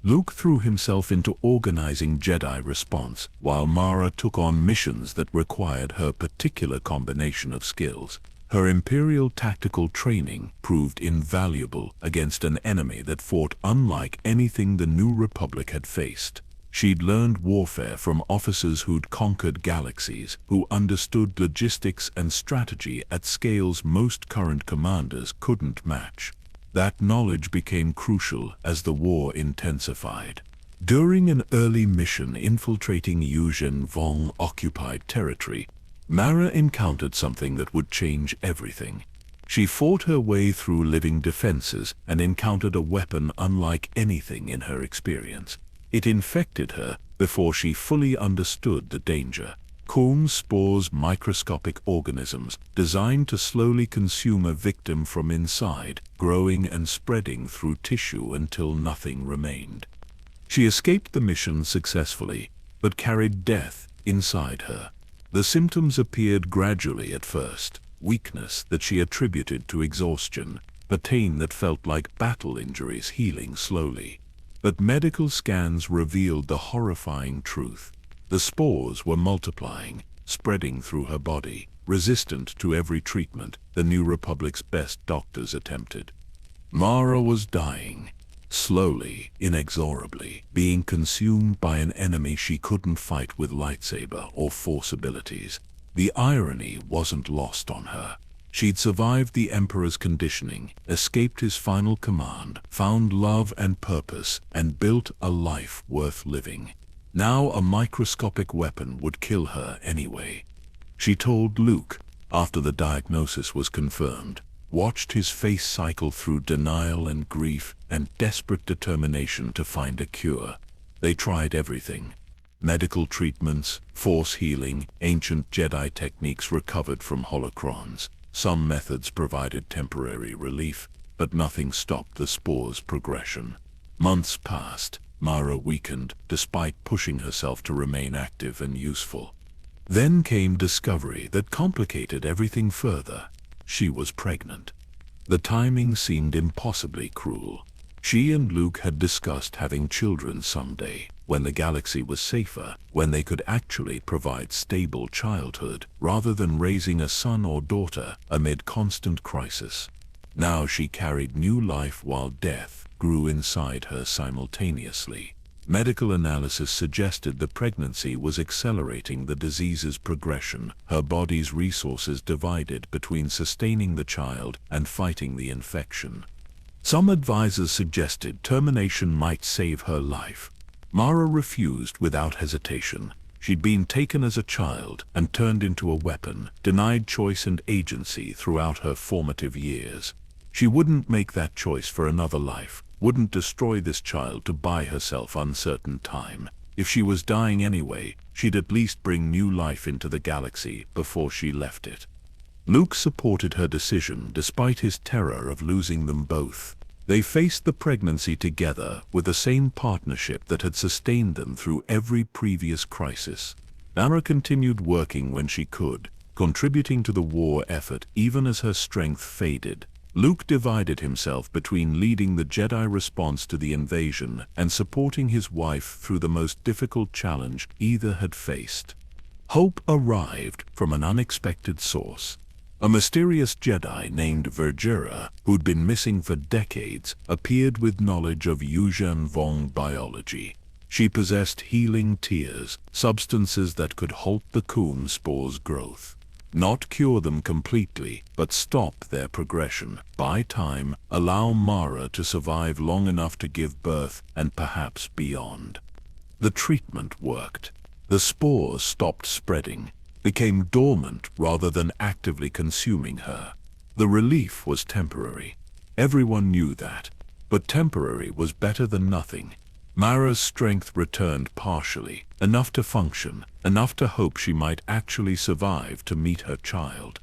Luke threw himself into organizing Jedi response, while Mara took on missions that required her particular combination of skills. Her Imperial tactical training proved invaluable against an enemy that fought unlike anything the New Republic had faced. She'd learned warfare from officers who'd conquered galaxies, who understood logistics and strategy at scales most current commanders couldn't match. That knowledge became crucial as the war intensified. During an early mission infiltrating Yuuzhan Vong occupied territory, Mara encountered something that would change everything. She fought her way through living defenses and encountered a weapon unlike anything in her experience. It infected her, before she fully understood the danger. Corm spores, microscopic organisms designed to slowly consume a victim from inside, growing and spreading through tissue until nothing remained. She escaped the mission successfully, but carried death inside her. The symptoms appeared gradually at first: weakness that she attributed to exhaustion, pain that felt like battle injuries healing slowly. But medical scans revealed the horrifying truth. The spores were multiplying, spreading through her body, resistant to every treatment the New Republic's best doctors attempted. Mara was dying, slowly, inexorably, being consumed by an enemy she couldn't fight with lightsaber or force abilities. The irony wasn't lost on her. She'd survived the Emperor's conditioning, escaped his final command, found love and purpose, and built a life worth living. Now a microscopic weapon would kill her anyway. She told Luke, after the diagnosis was confirmed, watched his face cycle through denial and grief and desperate determination to find a cure. They tried everything. Medical treatments, force healing, ancient Jedi techniques recovered from holocrons. Some methods provided temporary relief, but nothing stopped the spore's progression. Months passed. Mara weakened, despite pushing herself to remain active and useful. Then came discovery that complicated everything further. She was pregnant. The timing seemed impossibly cruel. She and Luke had discussed having children someday, when the galaxy was safer, when they could actually provide stable childhood, rather than raising a son or daughter amid constant crisis. Now she carried new life while death grew inside her simultaneously. Medical analysis suggested the pregnancy was accelerating the disease's progression, her body's resources divided between sustaining the child and fighting the infection. Some advisors suggested termination might save her life. Mara refused without hesitation. She'd been taken as a child and turned into a weapon, denied choice and agency throughout her formative years. She wouldn't make that choice for another life, wouldn't destroy this child to buy herself uncertain time. If she was dying anyway, she'd at least bring new life into the galaxy before she left it. Luke supported her decision despite his terror of losing them both. They faced the pregnancy together with the same partnership that had sustained them through every previous crisis. Mara continued working when she could, contributing to the war effort even as her strength faded. Luke divided himself between leading the Jedi response to the invasion and supporting his wife through the most difficult challenge either had faced. Hope arrived from an unexpected source. A mysterious Jedi named Vergera, who'd been missing for decades, appeared with knowledge of Yuuzhan Vong biology. She possessed healing tears, substances that could halt the Corm spore's growth. Not cure them completely, but stop their progression, buy time, allow Mara to survive long enough to give birth and perhaps beyond. The treatment worked. The spores stopped spreading, became dormant rather than actively consuming her. The relief was temporary. Everyone knew that, but temporary was better than nothing. Mara's strength returned partially, enough to function, enough to hope she might actually survive to meet her child.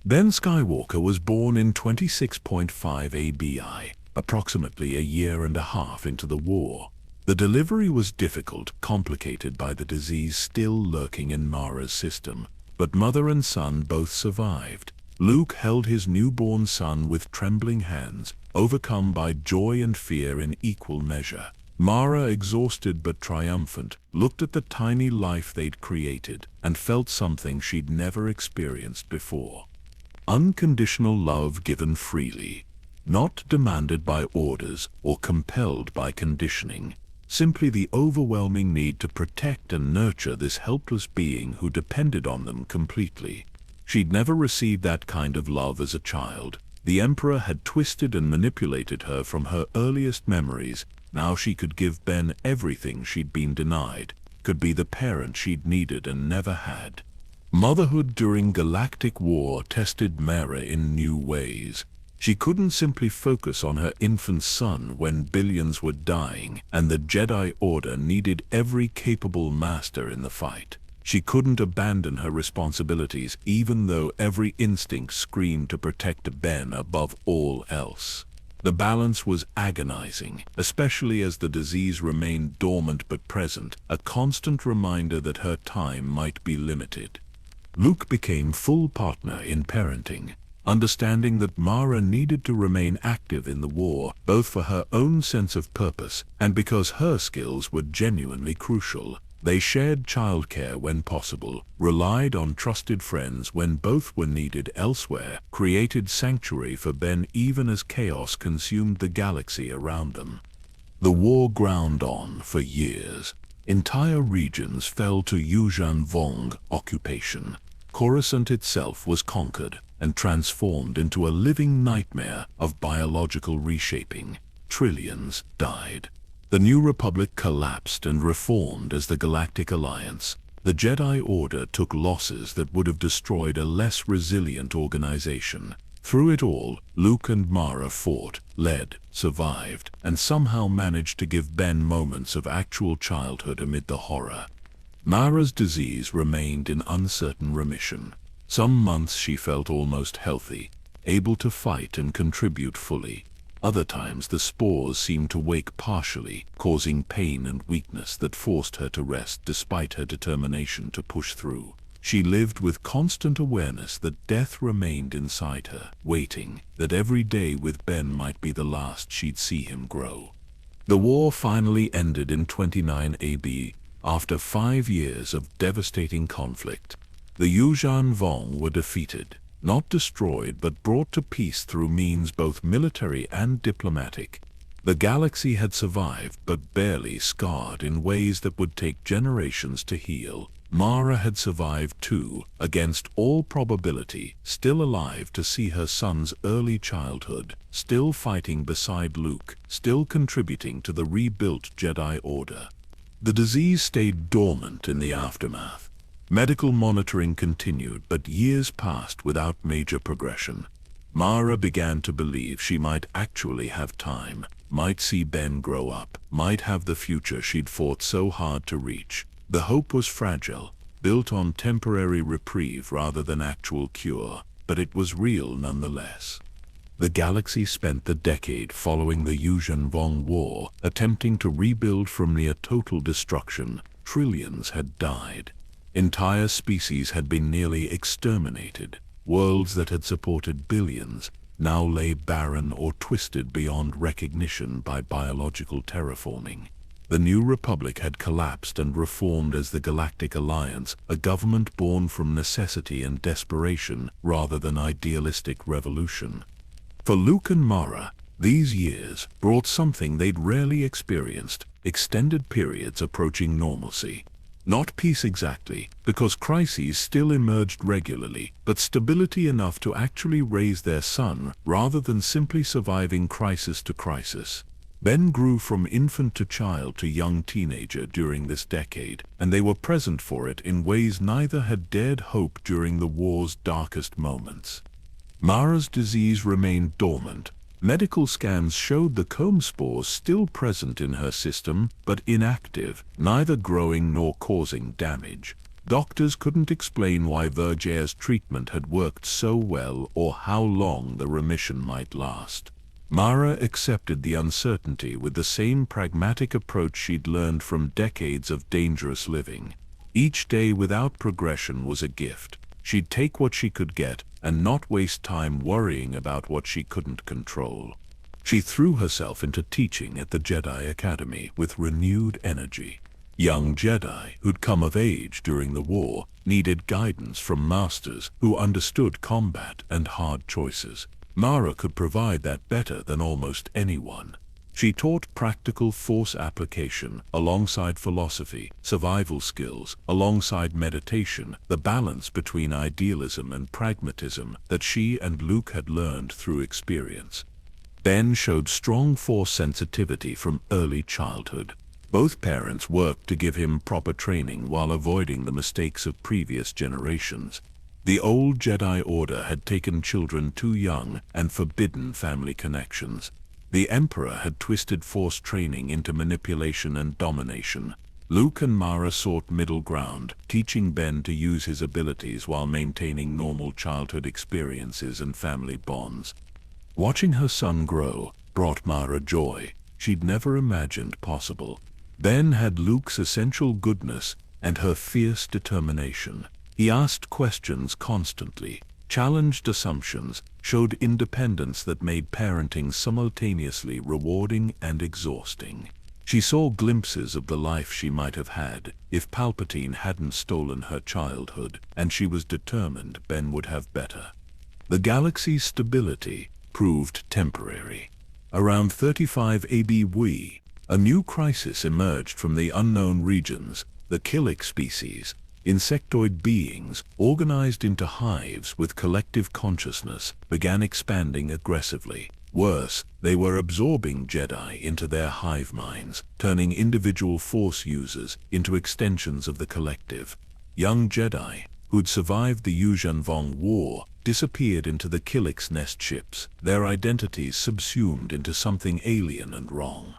Ben Skywalker was born in 26.5 ABI, approximately a year and a half into the war. The delivery was difficult, complicated by the disease still lurking in Mara's system, but mother and son both survived. Luke held his newborn son with trembling hands, overcome by joy and fear in equal measure. Mara, exhausted but triumphant, looked at the tiny life they'd created and felt something she'd never experienced before. Unconditional love given freely, not demanded by orders or compelled by conditioning. Simply the overwhelming need to protect and nurture this helpless being who depended on them completely. She'd never received that kind of love as a child. The Emperor had twisted and manipulated her from her earliest memories. Now she could give Ben everything she'd been denied, could be the parent she'd needed and never had. Motherhood during galactic war tested Mara in new ways. She couldn't simply focus on her infant son when billions were dying and the Jedi Order needed every capable master in the fight. She couldn't abandon her responsibilities even though every instinct screamed to protect Ben above all else. The balance was agonizing, especially as the disease remained dormant but present, a constant reminder that her time might be limited. Luke became full partner in parenting, understanding that Mara needed to remain active in the war, both for her own sense of purpose and because her skills were genuinely crucial. They shared childcare when possible, relied on trusted friends when both were needed elsewhere, created sanctuary for Ben even as chaos consumed the galaxy around them. The war ground on for years. Entire regions fell to Yuuzhan Vong occupation. Coruscant itself was conquered and transformed into a living nightmare of biological reshaping. Trillions died. The New Republic collapsed and reformed as the Galactic Alliance. The Jedi Order took losses that would have destroyed a less resilient organization. Through it all, Luke and Mara fought, led, survived, and somehow managed to give Ben moments of actual childhood amid the horror. Mara's disease remained in uncertain remission. Some months she felt almost healthy, able to fight and contribute fully. Other times the spores seemed to wake partially, causing pain and weakness that forced her to rest despite her determination to push through. She lived with constant awareness that death remained inside her, waiting, that every day with Ben might be the last she'd see him grow. The war finally ended in 29 AB, after 5 years of devastating conflict. The Yuuzhan Vong were defeated, not destroyed but brought to peace through means both military and diplomatic. The galaxy had survived but barely, scarred in ways that would take generations to heal. Mara had survived too, against all probability, still alive to see her son's early childhood, still fighting beside Luke, still contributing to the rebuilt Jedi Order. The disease stayed dormant in the aftermath. Medical monitoring continued, but years passed without major progression. Mara began to believe she might actually have time, might see Ben grow up, might have the future she'd fought so hard to reach. The hope was fragile, built on temporary reprieve rather than actual cure, but it was real nonetheless. The galaxy spent the decade following the Yuuzhan Vong War attempting to rebuild from near total destruction. Trillions had died. Entire species had been nearly exterminated. Worlds that had supported billions now lay barren or twisted beyond recognition by biological terraforming. The New Republic had collapsed and reformed as the Galactic Alliance, a government born from necessity and desperation rather than idealistic revolution. For Luke and Mara, these years brought something they'd rarely experienced: extended periods approaching normalcy. Not peace exactly, because crises still emerged regularly, but stability enough to actually raise their son rather than simply surviving crisis to crisis. Ben grew from infant to child to young teenager during this decade, and they were present for it in ways neither had dared hope during the war's darkest moments. Mara's disease remained dormant. Medical scans showed the comb spores still present in her system, but inactive, neither growing nor causing damage. Doctors couldn't explain why Vergere's treatment had worked so well or how long the remission might last. Mara accepted the uncertainty with the same pragmatic approach she'd learned from decades of dangerous living. Each day without progression was a gift. She'd take what she could get and not waste time worrying about what she couldn't control. She threw herself into teaching at the Jedi Academy with renewed energy. Young Jedi who'd come of age during the war needed guidance from masters who understood combat and hard choices. Mara could provide that better than almost anyone. She taught practical force application alongside philosophy, survival skills alongside meditation, the balance between idealism and pragmatism that she and Luke had learned through experience. Ben showed strong force sensitivity from early childhood. Both parents worked to give him proper training while avoiding the mistakes of previous generations. The old Jedi Order had taken children too young and forbidden family connections. The Emperor had twisted Force training into manipulation and domination. Luke and Mara sought middle ground, teaching Ben to use his abilities while maintaining normal childhood experiences and family bonds. Watching her son grow brought Mara joy she'd never imagined possible. Ben had Luke's essential goodness and her fierce determination. He asked questions constantly, challenged assumptions, showed independence that made parenting simultaneously rewarding and exhausting. She saw glimpses of the life she might have had if Palpatine hadn't stolen her childhood, and she was determined Ben would have better. The galaxy's stability proved temporary. Around 35 ABW, a new crisis emerged from the unknown regions. The Killik species, insectoid beings organized into hives with collective consciousness, began expanding aggressively. Worse, they were absorbing Jedi into their hive minds, turning individual Force users into extensions of the collective. Young Jedi, who'd survived the Yuuzhan Vong War, disappeared into the Killik's nest ships, their identities subsumed into something alien and wrong.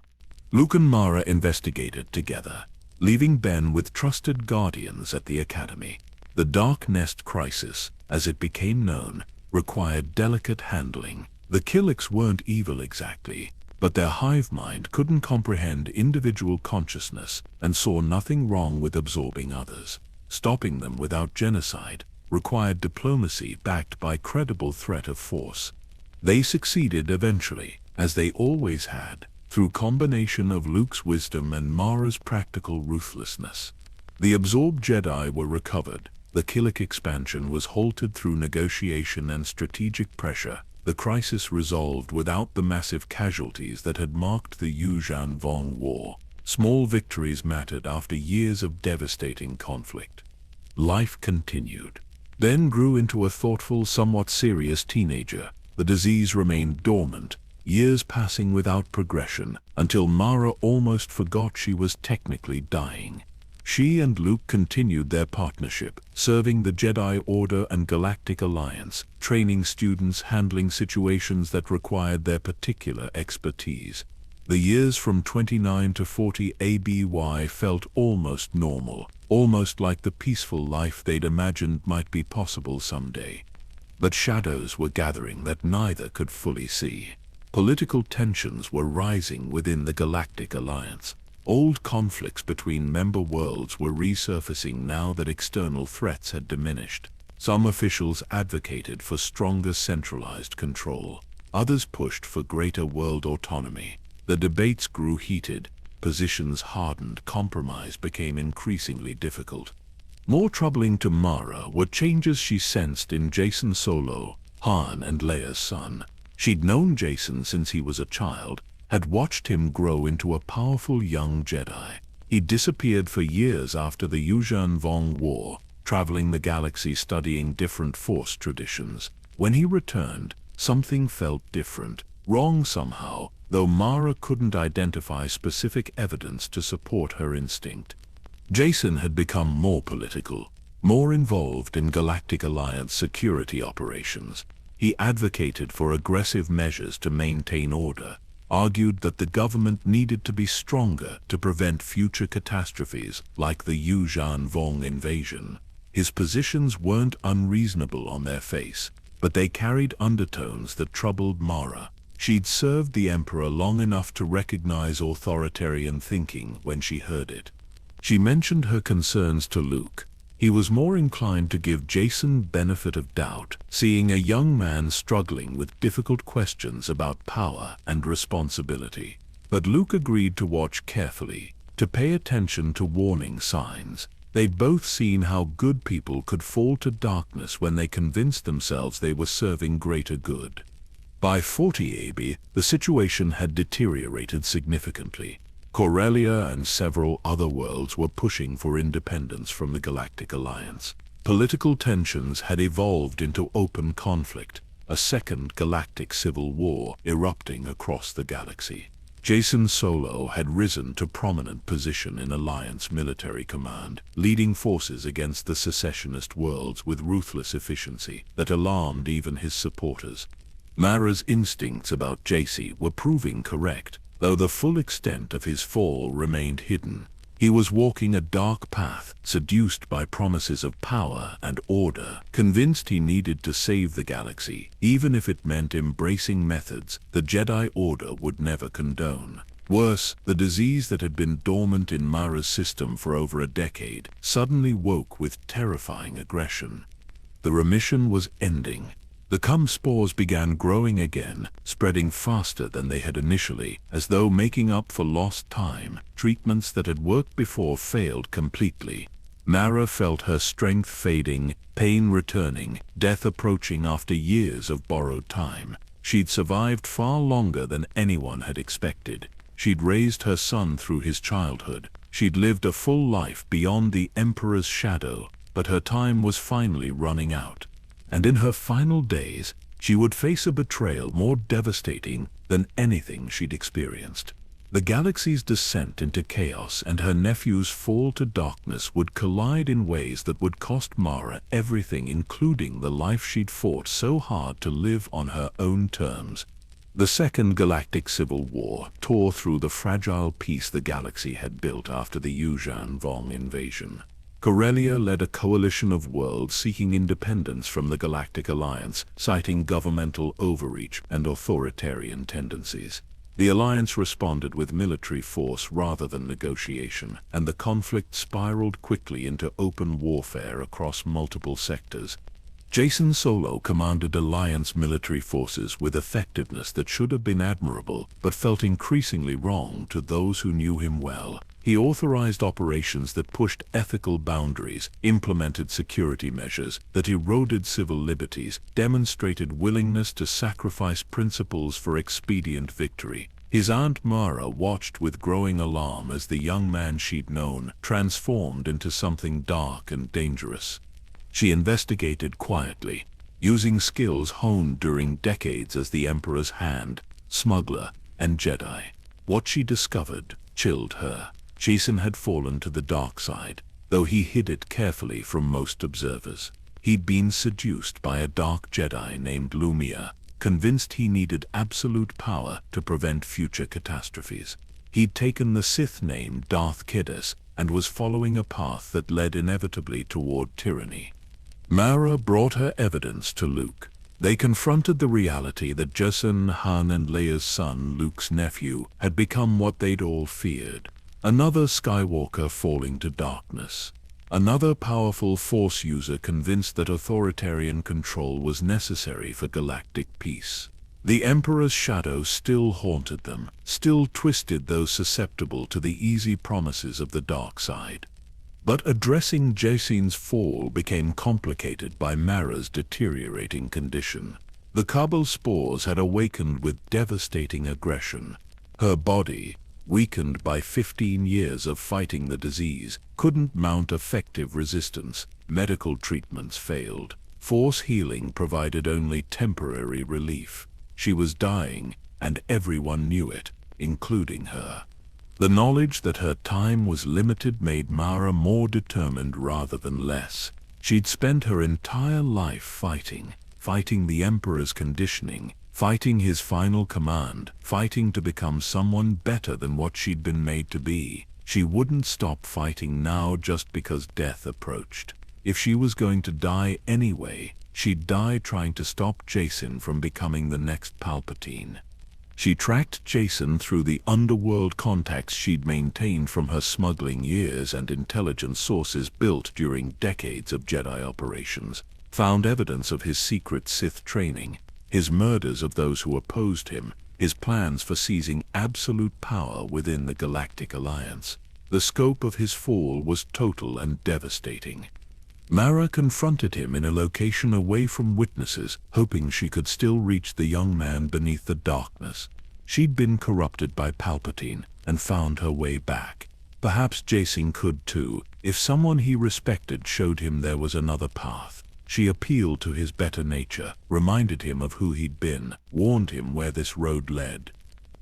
Luke and Mara investigated together, leaving Ben with trusted guardians at the Academy. The Dark Nest crisis, as it became known, required delicate handling. The Killiks weren't evil exactly, but their hive mind couldn't comprehend individual consciousness and saw nothing wrong with absorbing others. Stopping them without genocide required diplomacy backed by credible threat of force. They succeeded eventually, as they always had, through combination of Luke's wisdom and Mara's practical ruthlessness. The absorbed Jedi were recovered. The Killik expansion was halted through negotiation and strategic pressure. The crisis resolved without the massive casualties that had marked the Yuuzhan Vong War. Small victories mattered after years of devastating conflict. Life continued. Ben grew into a thoughtful, somewhat serious teenager. The disease remained dormant, years passing without progression, until Mara almost forgot she was technically dying. She and Luke continued their partnership, serving the Jedi Order and Galactic Alliance, training students, handling situations that required their particular expertise. The years from 29 to 40 ABY felt almost normal, almost like the peaceful life they'd imagined might be possible someday. But shadows were gathering that neither could fully see. Political tensions were rising within the Galactic Alliance. Old conflicts between member worlds were resurfacing now that external threats had diminished. Some officials advocated for stronger centralized control. Others pushed for greater world autonomy. The debates grew heated. Positions hardened. Compromise became increasingly difficult. More troubling to Mara were changes she sensed in Jacen Solo, Han and Leia's son. She'd known Jacen since he was a child, had watched him grow into a powerful young Jedi. He disappeared for years after the Yuuzhan Vong War, traveling the galaxy studying different Force traditions. When he returned, something felt different, wrong somehow, though Mara couldn't identify specific evidence to support her instinct. Jacen had become more political, more involved in Galactic Alliance security operations. He advocated for aggressive measures to maintain order, argued that the government needed to be stronger to prevent future catastrophes like the Yuuzhan Vong invasion. His positions weren't unreasonable on their face, but they carried undertones that troubled Mara. She'd served the Emperor long enough to recognize authoritarian thinking when she heard it. She mentioned her concerns to Luke. He was more inclined to give Jacen benefit of doubt, seeing a young man struggling with difficult questions about power and responsibility. But Luke agreed to watch carefully, to pay attention to warning signs. They'd both seen how good people could fall to darkness when they convinced themselves they were serving greater good. By 40 AB, the situation had deteriorated significantly. Corellia and several other worlds were pushing for independence from the Galactic Alliance. Political tensions had evolved into open conflict, a second galactic civil war erupting across the galaxy. Jason Solo had risen to prominent position in Alliance military command, leading forces against the secessionist worlds with ruthless efficiency that alarmed even his supporters. Mara's instincts about JC were proving correct, though the full extent of his fall remained hidden. He was walking a dark path, seduced by promises of power and order, convinced he needed to save the galaxy, even if it meant embracing methods the Jedi Order would never condone. Worse, the disease that had been dormant in Mara's system for over a decade suddenly woke with terrifying aggression. The remission was ending. The cum spores began growing again, spreading faster than they had initially, as though making up for lost time. Treatments that had worked before failed completely. Mara felt her strength fading, pain returning, death approaching after years of borrowed time. She'd survived far longer than anyone had expected. She'd raised her son through his childhood. She'd lived a full life beyond the Emperor's shadow, but her time was finally running out. And in her final days, she would face a betrayal more devastating than anything she'd experienced. The galaxy's descent into chaos and her nephew's fall to darkness would collide in ways that would cost Mara everything, including the life she'd fought so hard to live on her own terms. The Second Galactic Civil War tore through the fragile peace the galaxy had built after the Yuuzhan Vong invasion. Corellia led a coalition of worlds seeking independence from the Galactic Alliance, citing governmental overreach and authoritarian tendencies. The Alliance responded with military force rather than negotiation, and the conflict spiraled quickly into open warfare across multiple sectors. Jason Solo commanded Alliance military forces with effectiveness that should have been admirable, but felt increasingly wrong to those who knew him well. He authorized operations that pushed ethical boundaries, implemented security measures that eroded civil liberties, demonstrated willingness to sacrifice principles for expedient victory. His Aunt Mara watched with growing alarm as the young man she'd known transformed into something dark and dangerous. She investigated quietly, using skills honed during decades as the Emperor's hand, smuggler, and Jedi. What she discovered chilled her. Jason had fallen to the dark side, though he hid it carefully from most observers. He'd been seduced by a dark Jedi named Lumia, convinced he needed absolute power to prevent future catastrophes. He'd taken the Sith name Darth Kidus and was following a path that led inevitably toward tyranny. Mara brought her evidence to Luke. They confronted the reality that Jason, Han and Leia's son, Luke's nephew, had become what they'd all feared. Another Skywalker falling to darkness. Another powerful Force user convinced that authoritarian control was necessary for galactic peace. The Emperor's shadow still haunted them, still twisted those susceptible to the easy promises of the dark side. But addressing Jason's fall became complicated by Mara's deteriorating condition. The Cabal spores had awakened with devastating aggression. Her body, weakened by 15 years of fighting the disease, couldn't mount effective resistance. Medical treatments failed. Force healing provided only temporary relief. She was dying, and everyone knew it, including her. The knowledge that her time was limited made Mara more determined rather than less. She'd spent her entire life fighting the Emperor's conditioning, fighting his final command, fighting to become someone better than what she'd been made to be. She wouldn't stop fighting now just because death approached. If she was going to die anyway, she'd die trying to stop Jason from becoming the next Palpatine. She tracked Jason through the underworld contacts she'd maintained from her smuggling years and intelligence sources built during decades of Jedi operations, found evidence of his secret Sith training, his murders of those who opposed him, his plans for seizing absolute power within the Galactic Alliance. The scope of his fall was total and devastating. Mara confronted him in a location away from witnesses, hoping she could still reach the young man beneath the darkness. She'd been corrupted by Palpatine and found her way back. Perhaps Jason could too, if someone he respected showed him there was another path. She appealed to his better nature, reminded him of who he'd been, warned him where this road led.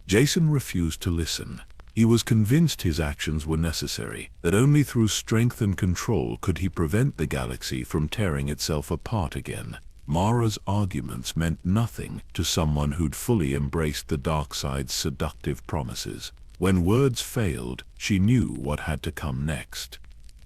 Jason refused to listen. He was convinced his actions were necessary, that only through strength and control could he prevent the galaxy from tearing itself apart again. Mara's arguments meant nothing to someone who'd fully embraced the dark side's seductive promises. When words failed, she knew what had to come next.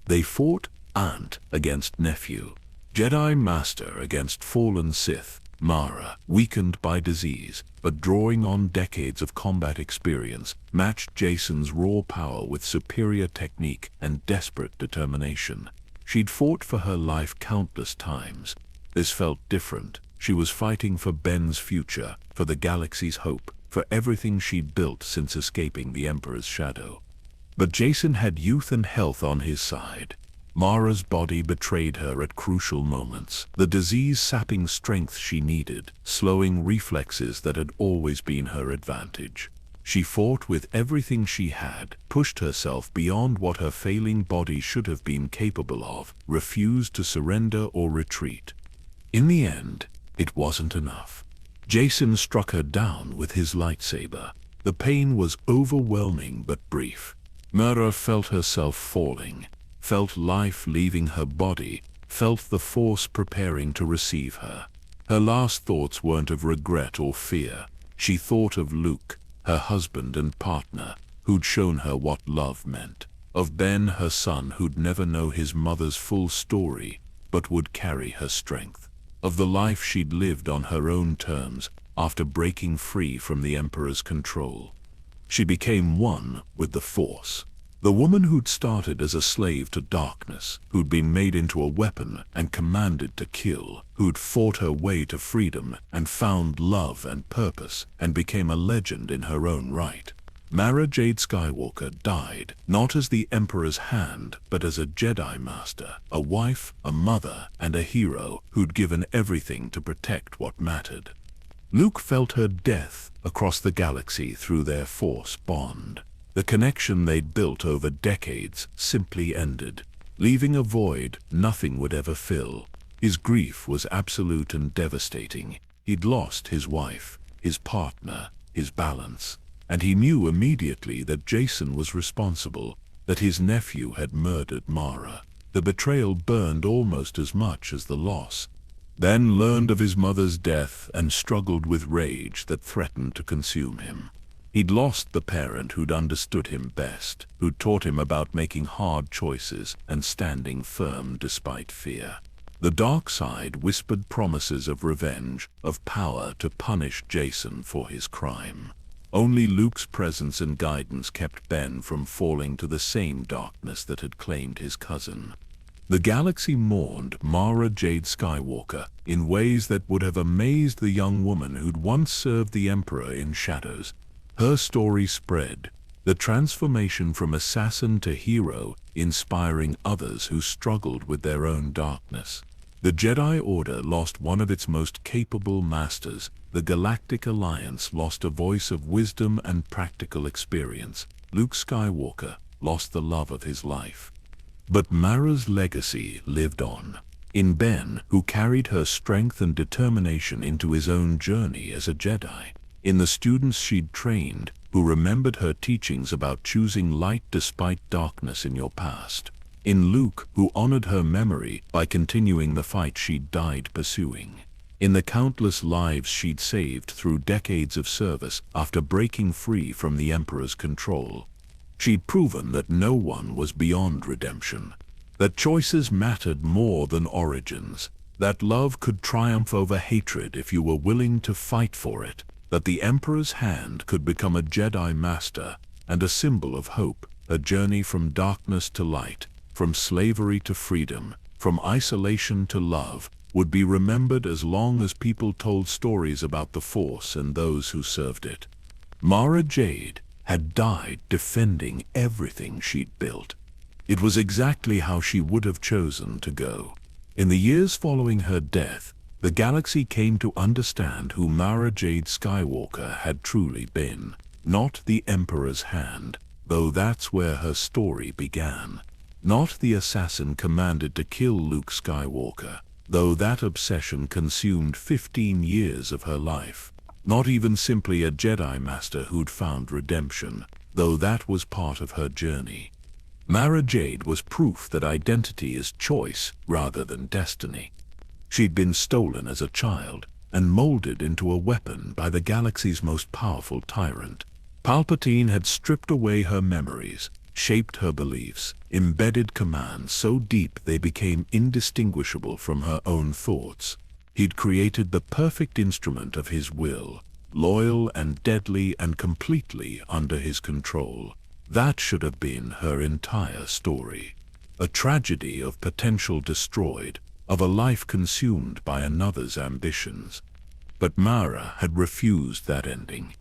They fought aunt against nephew, Jedi Master against fallen Sith. Mara, weakened by disease, but drawing on decades of combat experience, matched Jason's raw power with superior technique and desperate determination. She'd fought for her life countless times. This felt different. She was fighting for Ben's future, for the galaxy's hope, for everything she'd built since escaping the Emperor's shadow. But Jason had youth and health on his side. Mara's body betrayed her at crucial moments, the disease sapping strength she needed, slowing reflexes that had always been her advantage. She fought with everything she had, pushed herself beyond what her failing body should have been capable of, refused to surrender or retreat. In the end, it wasn't enough. Jason struck her down with his lightsaber. The pain was overwhelming but brief. Mara felt herself falling, felt life leaving her body, felt the Force preparing to receive her. Her last thoughts weren't of regret or fear. She thought of Luke, her husband and partner, who'd shown her what love meant. Of Ben, her son, who'd never know his mother's full story, but would carry her strength. Of the life she'd lived on her own terms after breaking free from the Emperor's control. She became one with the Force. The woman who'd started as a slave to darkness, who'd been made into a weapon and commanded to kill, who'd fought her way to freedom and found love and purpose and became a legend in her own right. Mara Jade Skywalker died, not as the Emperor's hand, but as a Jedi Master, a wife, a mother, and a hero who'd given everything to protect what mattered. Luke felt her death across the galaxy through their Force bond. The connection they'd built over decades simply ended, leaving a void nothing would ever fill. His grief was absolute and devastating. He'd lost his wife, his partner, his balance, and he knew immediately that Jason was responsible, that his nephew had murdered Mara. The betrayal burned almost as much as the loss. Then learned of his mother's death and struggled with rage that threatened to consume him. He'd lost the parent who'd understood him best, who'd taught him about making hard choices and standing firm despite fear. The dark side whispered promises of revenge, of power to punish Jason for his crime. Only Luke's presence and guidance kept Ben from falling to the same darkness that had claimed his cousin. The galaxy mourned Mara Jade Skywalker in ways that would have amazed the young woman who'd once served the Emperor in shadows. Her story spread, the transformation from assassin to hero, inspiring others who struggled with their own darkness. The Jedi Order lost one of its most capable masters. The Galactic Alliance lost a voice of wisdom and practical experience. Luke Skywalker lost the love of his life. But Mara's legacy lived on. In Ben, who carried her strength and determination into his own journey as a Jedi. In the students she'd trained, who remembered her teachings about choosing light despite darkness in your past. In Luke, who honored her memory by continuing the fight she'd died pursuing. In the countless lives she'd saved through decades of service after breaking free from the Emperor's control. She'd proven that no one was beyond redemption, that choices mattered more than origins, that love could triumph over hatred if you were willing to fight for it, that the Emperor's hand could become a Jedi Master and a symbol of hope, a journey from darkness to light, from slavery to freedom, from isolation to love, would be remembered as long as people told stories about the Force and those who served it. Mara Jade had died defending everything she'd built. It was exactly how she would have chosen to go. In the years following her death, the galaxy came to understand who Mara Jade Skywalker had truly been. Not the Emperor's hand, though that's where her story began. Not the assassin commanded to kill Luke Skywalker, though that obsession consumed 15 years of her life. Not even simply a Jedi Master who'd found redemption, though that was part of her journey. Mara Jade was proof that identity is choice rather than destiny. She'd been stolen as a child and molded into a weapon by the galaxy's most powerful tyrant. Palpatine had stripped away her memories, shaped her beliefs, embedded commands so deep they became indistinguishable from her own thoughts. He'd created the perfect instrument of his will, loyal and deadly and completely under his control. That should have been her entire story. A tragedy of potential destroyed, of a life consumed by another's ambitions. But Mara had refused that ending.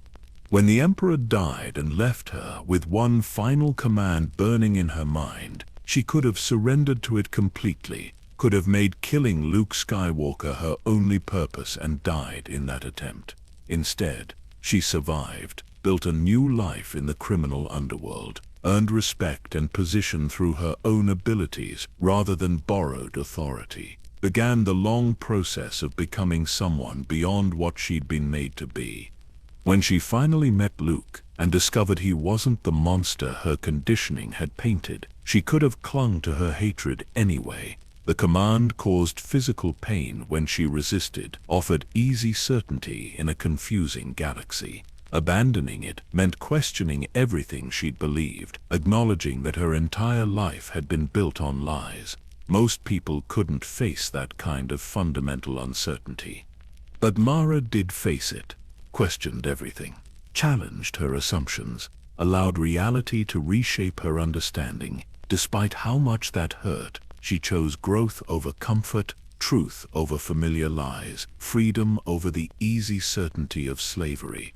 When the Emperor died and left her with one final command burning in her mind, she could have surrendered to it completely, could have made killing Luke Skywalker her only purpose and died in that attempt. Instead, she survived, built a new life in the criminal underworld, earned respect and position through her own abilities rather than borrowed authority, began the long process of becoming someone beyond what she'd been made to be. When she finally met Luke and discovered he wasn't the monster her conditioning had painted, she could have clung to her hatred anyway. The command caused physical pain when she resisted, offered easy certainty in a confusing galaxy. Abandoning it meant questioning everything she'd believed, acknowledging that her entire life had been built on lies. Most people couldn't face that kind of fundamental uncertainty. But Mara did face it, questioned everything, challenged her assumptions, allowed reality to reshape her understanding. Despite how much that hurt, she chose growth over comfort, truth over familiar lies, freedom over the easy certainty of slavery.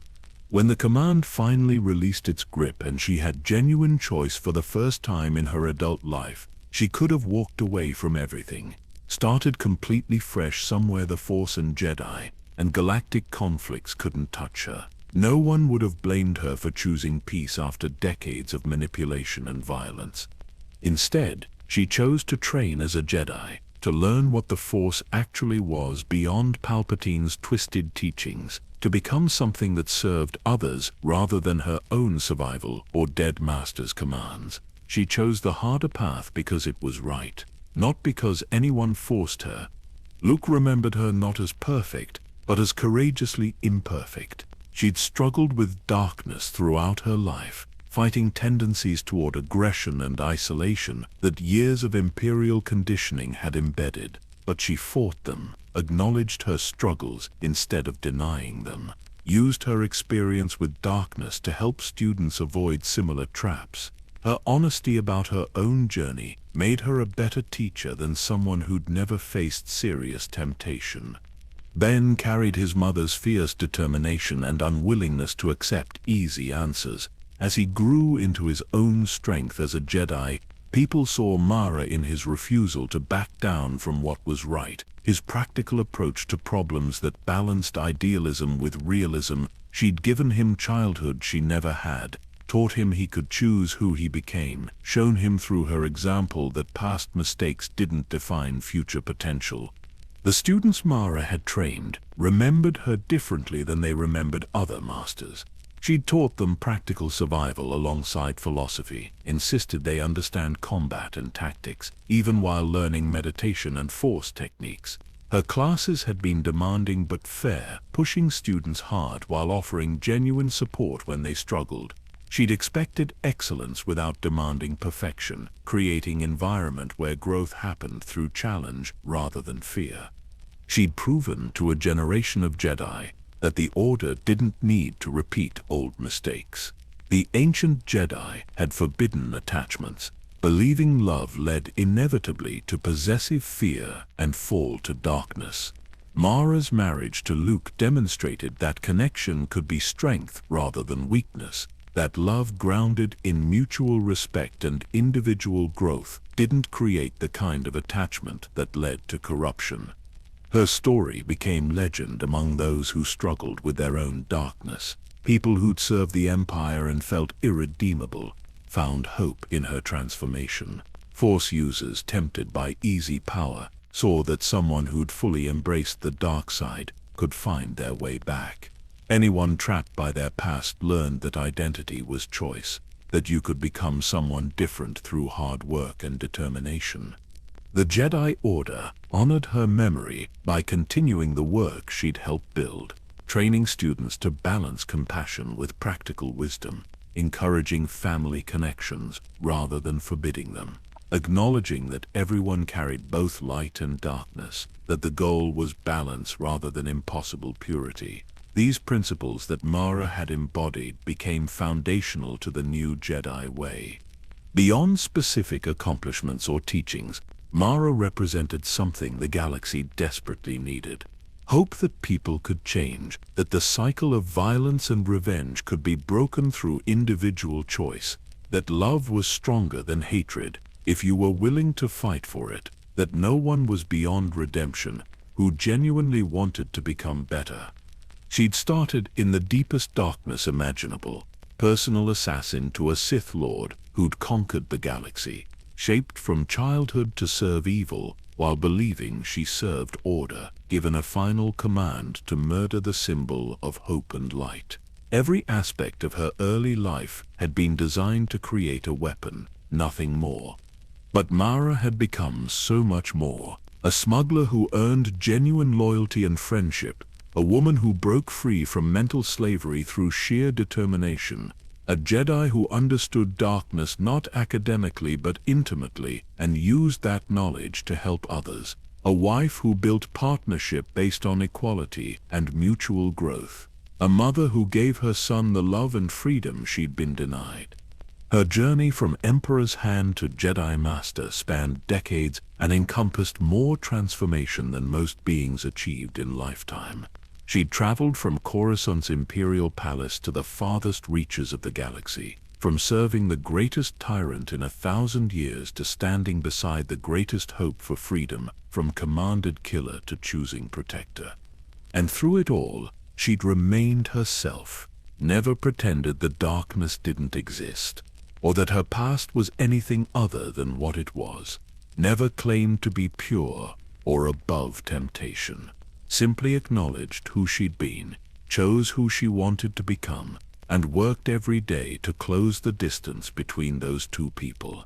When the command finally released its grip and she had genuine choice for the first time in her adult life, she could have walked away from everything, started completely fresh somewhere the Force and Jedi and galactic conflicts couldn't touch her. No one would have blamed her for choosing peace after decades of manipulation and violence. Instead, she chose to train as a Jedi, to learn what the Force actually was beyond Palpatine's twisted teachings, to become something that served others rather than her own survival or dead master's commands. She chose the harder path because it was right, not because anyone forced her. Luke remembered her not as perfect, but as courageously imperfect. She'd struggled with darkness throughout her life, fighting tendencies toward aggression and isolation that years of imperial conditioning had embedded. But she fought them, acknowledged her struggles instead of denying them, used her experience with darkness to help students avoid similar traps. Her honesty about her own journey made her a better teacher than someone who'd never faced serious temptation. Ben carried his mother's fierce determination and unwillingness to accept easy answers. As he grew into his own strength as a Jedi, people saw Mara in his refusal to back down from what was right, his practical approach to problems that balanced idealism with realism. She'd given him childhood she never had, taught him he could choose who he became, shown him through her example that past mistakes didn't define future potential. The students Mara had trained remembered her differently than they remembered other masters. She'd taught them practical survival alongside philosophy, insisted they understand combat and tactics, even while learning meditation and force techniques. Her classes had been demanding but fair, pushing students hard while offering genuine support when they struggled. She'd expected excellence without demanding perfection, creating an environment where growth happened through challenge rather than fear. She'd proven to a generation of Jedi that the Order didn't need to repeat old mistakes. The ancient Jedi had forbidden attachments, believing love led inevitably to possessive fear and fall to darkness. Mara's marriage to Luke demonstrated that connection could be strength rather than weakness, that love grounded in mutual respect and individual growth didn't create the kind of attachment that led to corruption. Her story became legend among those who struggled with their own darkness. People who'd served the Empire and felt irredeemable found hope in her transformation. Force users tempted by easy power saw that someone who'd fully embraced the dark side could find their way back. Anyone trapped by their past learned that identity was choice, that you could become someone different through hard work and determination. The Jedi Order honored her memory by continuing the work she'd helped build, training students to balance compassion with practical wisdom, encouraging family connections rather than forbidding them, acknowledging that everyone carried both light and darkness, that the goal was balance rather than impossible purity. These principles that Mara had embodied became foundational to the new Jedi way. Beyond specific accomplishments or teachings, Mara represented something the galaxy desperately needed. Hope that people could change, that the cycle of violence and revenge could be broken through individual choice, that love was stronger than hatred if you were willing to fight for it, that no one was beyond redemption who genuinely wanted to become better. She'd started in the deepest darkness imaginable, personal assassin to a Sith Lord who'd conquered the galaxy, shaped from childhood to serve evil while believing she served order, given a final command to murder the symbol of hope and light. Every aspect of her early life had been designed to create a weapon, nothing more. But Mara had become so much more. A smuggler who earned genuine loyalty and friendship, a woman who broke free from mental slavery through sheer determination, a Jedi who understood darkness not academically but intimately and used that knowledge to help others, a wife who built partnership based on equality and mutual growth, a mother who gave her son the love and freedom she'd been denied. Her journey from Emperor's hand to Jedi Master spanned decades and encompassed more transformation than most beings achieved in lifetime. She'd traveled from Coruscant's imperial palace to the farthest reaches of the galaxy, from serving the greatest tyrant in 1,000 years to standing beside the greatest hope for freedom, from commanded killer to choosing protector. And through it all, she'd remained herself, never pretended the darkness didn't exist, or that her past was anything other than what it was, never claimed to be pure or above temptation. Simply acknowledged who she'd been, chose who she wanted to become, and worked every day to close the distance between those two people.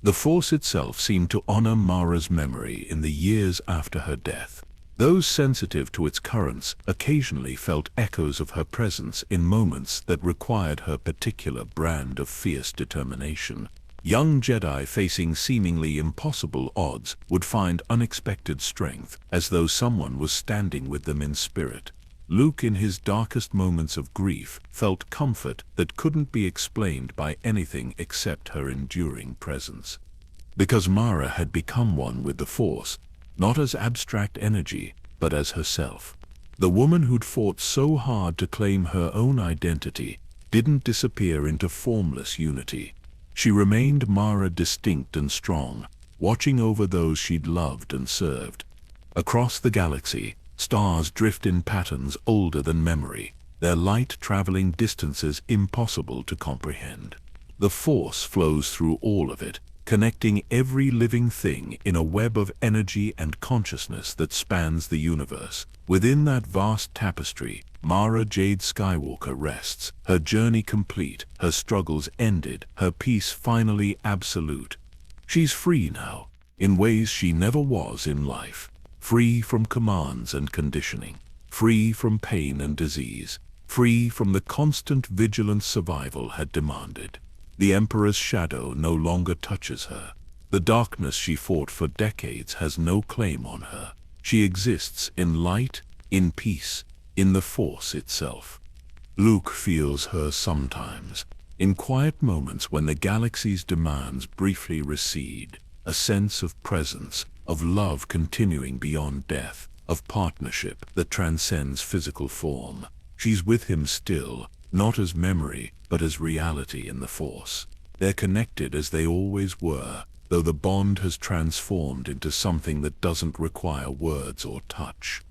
The Force itself seemed to honor Mara's memory in the years after her death. Those sensitive to its currents occasionally felt echoes of her presence in moments that required her particular brand of fierce determination. Young Jedi facing seemingly impossible odds would find unexpected strength, as though someone was standing with them in spirit. Luke, in his darkest moments of grief, felt comfort that couldn't be explained by anything except her enduring presence. Because Mara had become one with the Force, not as abstract energy, but as herself. The woman who'd fought so hard to claim her own identity didn't disappear into formless unity. She remained Mara, distinct and strong, watching over those she'd loved and served. Across the galaxy, stars drift in patterns older than memory, their light traveling distances impossible to comprehend. The Force flows through all of it, connecting every living thing in a web of energy and consciousness that spans the universe. Within that vast tapestry, Mara Jade Skywalker rests, her journey complete, her struggles ended, her peace finally absolute. She's free now, in ways she never was in life. Free from commands and conditioning, free from pain and disease, free from the constant vigilance survival had demanded. The Emperor's shadow no longer touches her. The darkness she fought for decades has no claim on her. She exists in light, in peace, in the Force itself. Luke feels her sometimes, in quiet moments when the galaxy's demands briefly recede, a sense of presence, of love continuing beyond death, of partnership that transcends physical form. She's with him still, not as memory, but as reality in the Force. They're connected as they always were, though the bond has transformed into something that doesn't require words or touch.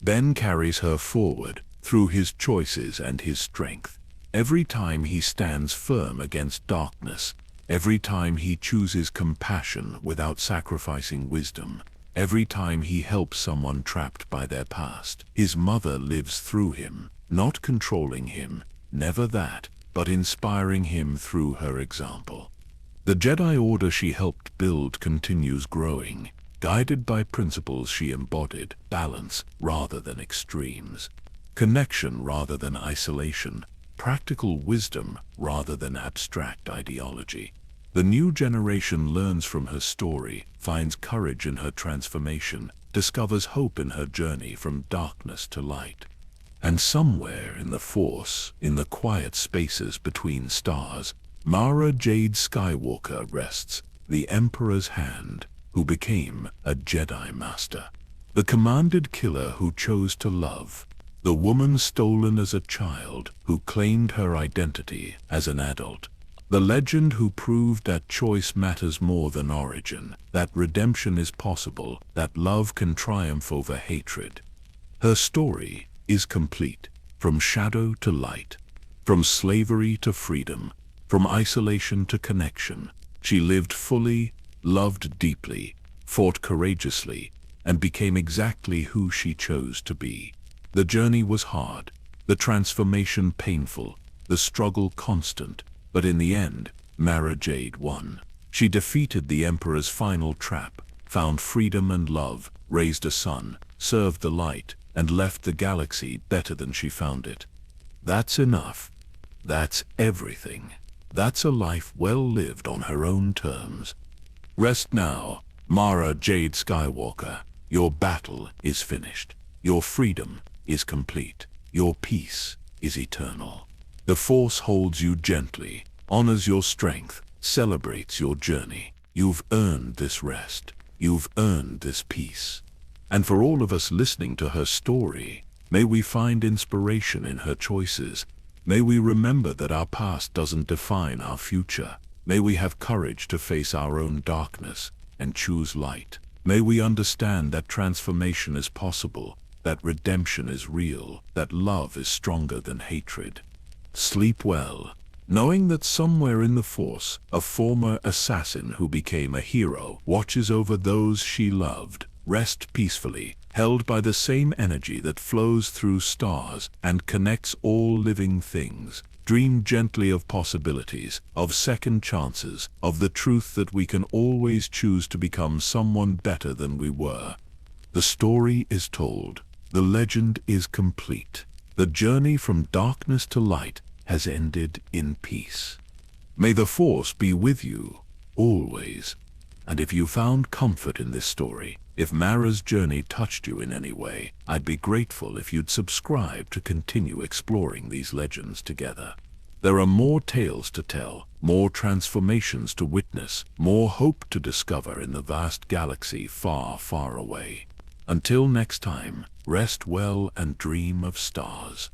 Ben carries her forward, through his choices and his strength. Every time he stands firm against darkness, every time he chooses compassion without sacrificing wisdom, every time he helps someone trapped by their past, his mother lives through him. not controlling him, never that, but inspiring him through her example. The Jedi Order she helped build continues growing, guided by principles she embodied: balance rather than extremes, connection rather than isolation, practical wisdom rather than abstract ideology. The new generation learns from her story, finds courage in her transformation, discovers hope in her journey from darkness to light. And somewhere in the Force, in the quiet spaces between stars, Mara Jade Skywalker rests, the Emperor's hand, who became a Jedi Master. The commanded killer who chose to love. The woman stolen as a child who claimed her identity as an adult. The legend who proved that choice matters more than origin, that redemption is possible, that love can triumph over hatred. Her story is complete, from shadow to light, from slavery to freedom, from isolation to connection. She lived fully, loved deeply, fought courageously, and became exactly who she chose to be. The journey was hard, the transformation painful, the struggle constant, but in the end, Mara Jade won. She defeated the Emperor's final trap, found freedom and love, raised a son, served the light, and left the galaxy better than she found it. That's enough. That's everything. That's a life well lived on her own terms. Rest now, Mara Jade Skywalker. Your battle is finished. Your freedom is complete. Your peace is eternal. The Force holds you gently, honors your strength, celebrates your journey. You've earned this rest. You've earned this peace. And for all of us listening to her story, may we find inspiration in her choices. May we remember that our past doesn't define our future. May we have courage to face our own darkness and choose light. May we understand that transformation is possible, that redemption is real, that love is stronger than hatred. Sleep well, knowing that somewhere in the Force, a former assassin who became a hero watches over those she loved. Rest peacefully, held by the same energy that flows through stars and connects all living things. Dream gently of possibilities, of second chances, of the truth that we can always choose to become someone better than we were. The story is told. The legend is complete. The journey from darkness to light has ended in peace. May the Force be with you, always. And if you found comfort in this story, if Mara's journey touched you in any way, I'd be grateful if you'd subscribe to continue exploring these legends together. There are more tales to tell, more transformations to witness, more hope to discover in the vast galaxy far, far away. Until next time, rest well and dream of stars.